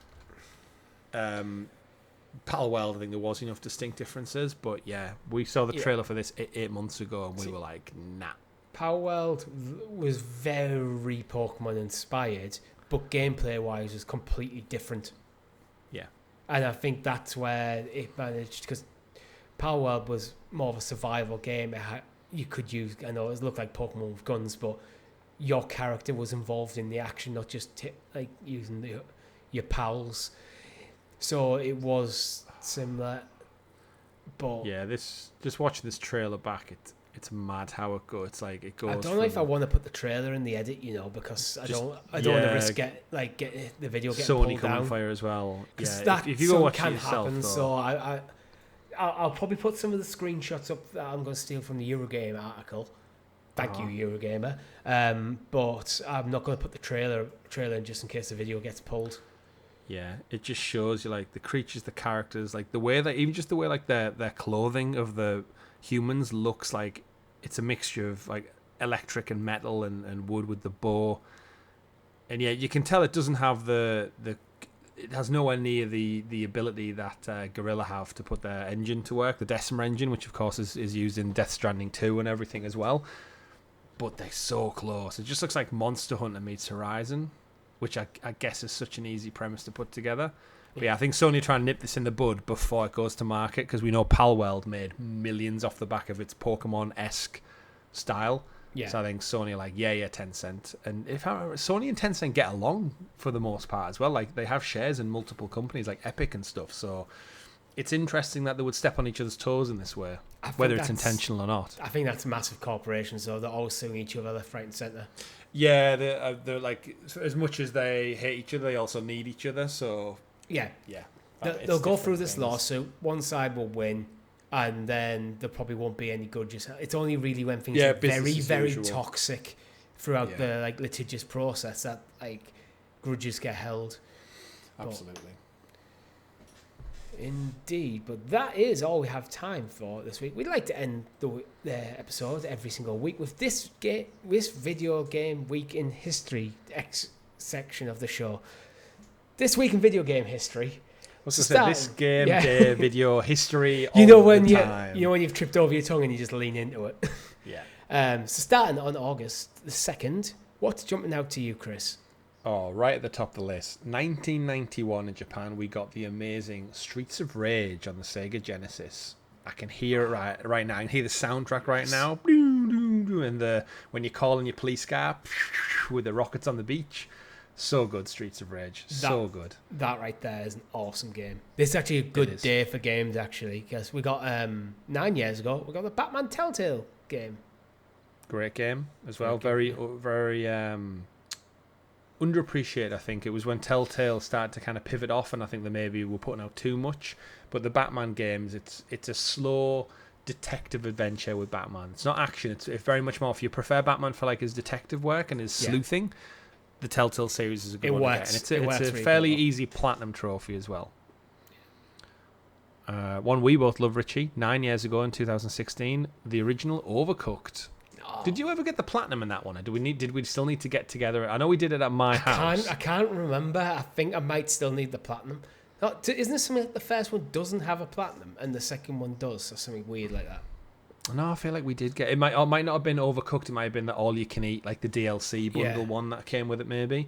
Palworld, I think there was enough distinct differences, but yeah, we saw the trailer for this 8 months ago and we were like, nah. Palworld was very Pokemon inspired, but gameplay wise was completely different. Yeah. And I think that's where it managed, because Palworld was more of a survival game. You could use, I know it looked like Pokemon with guns, but your character was involved in the action, not just like using your pals. So it was similar, but yeah, just watching this trailer back, it's mad how it goes. It's like it goes. I don't know if I want to put the trailer in the edit, because I don't want to risk get the video getting Sony pulled coming down. fire as well. Yeah, that if you go watch can it yourself, happen. though. So I'll probably put some of the screenshots up that I'm going to steal from the Eurogame article. Thank you, Eurogamer. But I'm not going to put the trailer in just in case the video gets pulled. Yeah, it just shows you like the creatures, the characters, like the way that even just the way like their clothing of the humans looks like it's a mixture of like electric and metal and wood with the bow. And yeah, you can tell it doesn't have it has nowhere near the ability that Guerrilla have to put their engine to work, the Decima engine, which of course is used in Death Stranding 2 and everything as well. But they're so close. It just looks like Monster Hunter meets Horizon, which I guess is such an easy premise to put together. But yeah, I think Sony are trying to nip this in the bud before it goes to market, because we know Palworld made millions off the back of its Pokemon-esque style. Yeah. So I think Sony are like, yeah, Tencent. And if I remember, Sony and Tencent get along for the most part as well. Like, they have shares in multiple companies like Epic and stuff. So it's interesting that they would step on each other's toes in this way, whether it's intentional or not. I think that's massive corporations, though. They're always suing each other left, right, and centre. Yeah, they're like, as much as they hate each other, they also need each other. So yeah. They'll go through this lawsuit. One side will win, and then there probably won't be any grudges. It's only really when things are very, very toxic throughout the like litigious process that like grudges get held. Absolutely. Indeed, but that is all we have time for this week. We'd like to end the episode every single week with this video game week in history section of the show. This week in video game history. This game day video history. You know when you've tripped over your tongue and you just lean into it. Yeah. So starting on August the 2nd, what's jumping out to you, Chris? Oh, right at the top of the list. 1991 in Japan, we got the amazing Streets of Rage on the Sega Genesis. I can hear it right now. I can hear the soundtrack right now. And when you're calling your police car with the rockets on the beach. So good, Streets of Rage. So good. That right there is an awesome game. This is actually a good day for games, actually, because we got 9 years ago, we got the Batman Telltale game. Great game as well. Very underappreciated, I think. It was when Telltale started to kind of pivot off, and I think they maybe were putting out too much. But the Batman games, it's a slow detective adventure with Batman. It's not action. It's very much more, if you prefer Batman for like his detective work and his sleuthing, the Telltale series is a good one. Works. And it's a fairly easy platinum trophy as well. One we both love, Richie. 9 years ago in 2016, the original Overcooked. Oh. Did you ever get the platinum in that one? Or did we still need to get together? I know we did it at my house. I can't remember. I think I might still need the platinum. Isn't it something that the first one doesn't have a platinum and the second one does, or something weird like that? No, I feel like we did get it. Might not have been Overcooked. It might have been the all you can eat, like the DLC bundle one that came with it, maybe.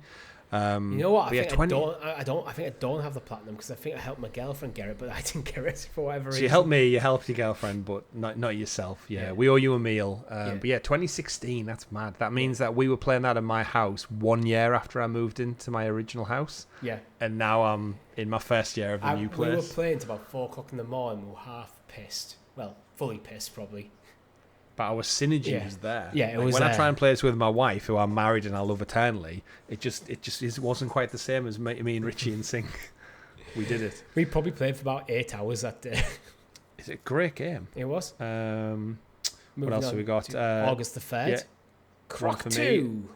You know what? I think I don't have the platinum because I think I helped my girlfriend get it, but I didn't get it for whatever reason. So you helped me, you helped your girlfriend, but not yourself. Yeah, we owe you a meal. But yeah, 2016. That's mad. That means that we were playing that in my house 1 year after I moved into my original house. Yeah. And now I'm in my first year of the new place. We were playing till about 4 o'clock in the morning. We were half pissed. Well, fully pissed probably. But our synergy was there. Yeah, it was when there. I try and play this with my wife, who I'm married and I love eternally, it wasn't quite the same as me and Richie in sync. We did it. We probably played for about 8 hours that day. It's a great game. It was. What else have we got? August the 3rd. Yeah. Croc 2.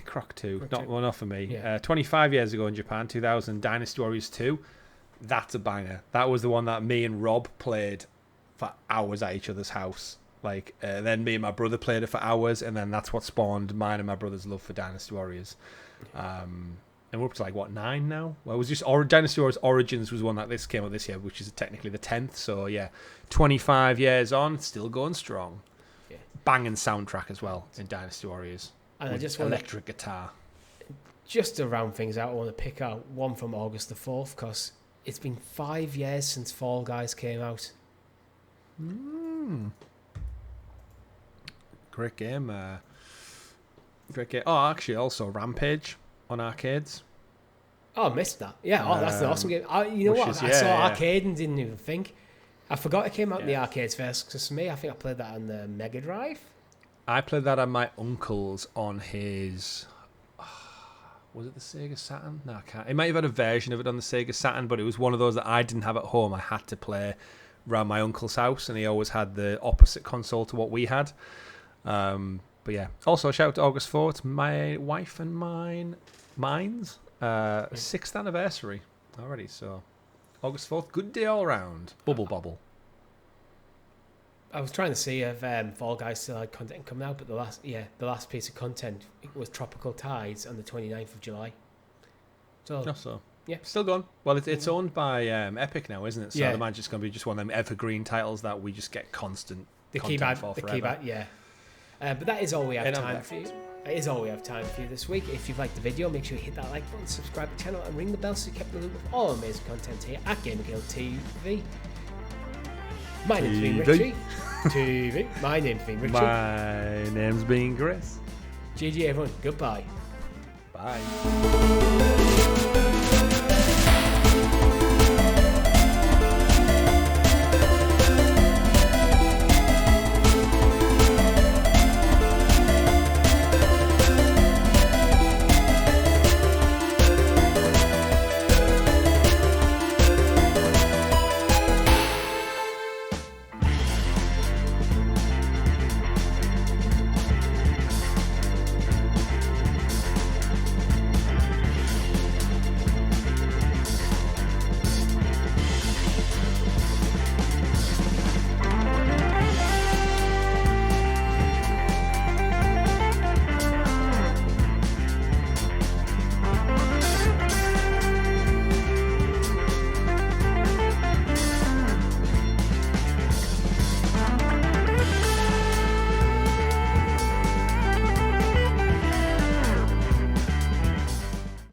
Croc 2. Not for me. Yeah. 25 years ago in Japan, 2000, Dynasty Warriors 2. That's a banger. That was the one that me and Rob played for hours at each other's house. Then me and my brother played it for hours, and then that's what spawned mine and my brother's love for Dynasty Warriors. And we're up to 9 now. Well, it was just Dynasty Warriors Origins was one that this came out this year, which is technically the 10th. So yeah, 25 years on, still going strong. Yeah. Banging soundtrack as well in Dynasty Warriors. And I just want electric guitar. Just to round things out, I want to pick out one from August the 4th because it's been 5 years since Fall Guys came out. Great game. Great game. Oh, actually, also Rampage on arcades. Oh, I missed that. Yeah, that's an awesome game. You know what? I saw arcade and didn't even think. I forgot it came out in the arcades first because for me, I think I played that on the Mega Drive. I played that on my uncle's on his... Was it the Sega Saturn? No, I can't. It might have had a version of it on the Sega Saturn, but it was one of those that I didn't have at home. I had to play around my uncle's house, and he always had the opposite console to what we had. But yeah, also shout out to August 4th, my wife and mine's 6th anniversary already. So August 4th, good day all round. Bubble. I was trying to see if Fall Guys still had content coming out, but the last piece of content was Tropical Tides on the 29th of July. So yeah, still going. Well, it's owned by Epic now, isn't it? So I imagine it's going to be just one of them evergreen titles that we just get constant content for forever. But that is all we have time for you. That is all we have time for you this week. If you've liked the video, make sure you hit that like button, subscribe to the channel, and ring the bell so you keep the loop of all amazing content here at GamerGuildTV. My name's been Richie. TV. My name's been Richie. My name's been Chris. GG everyone. Goodbye. Bye.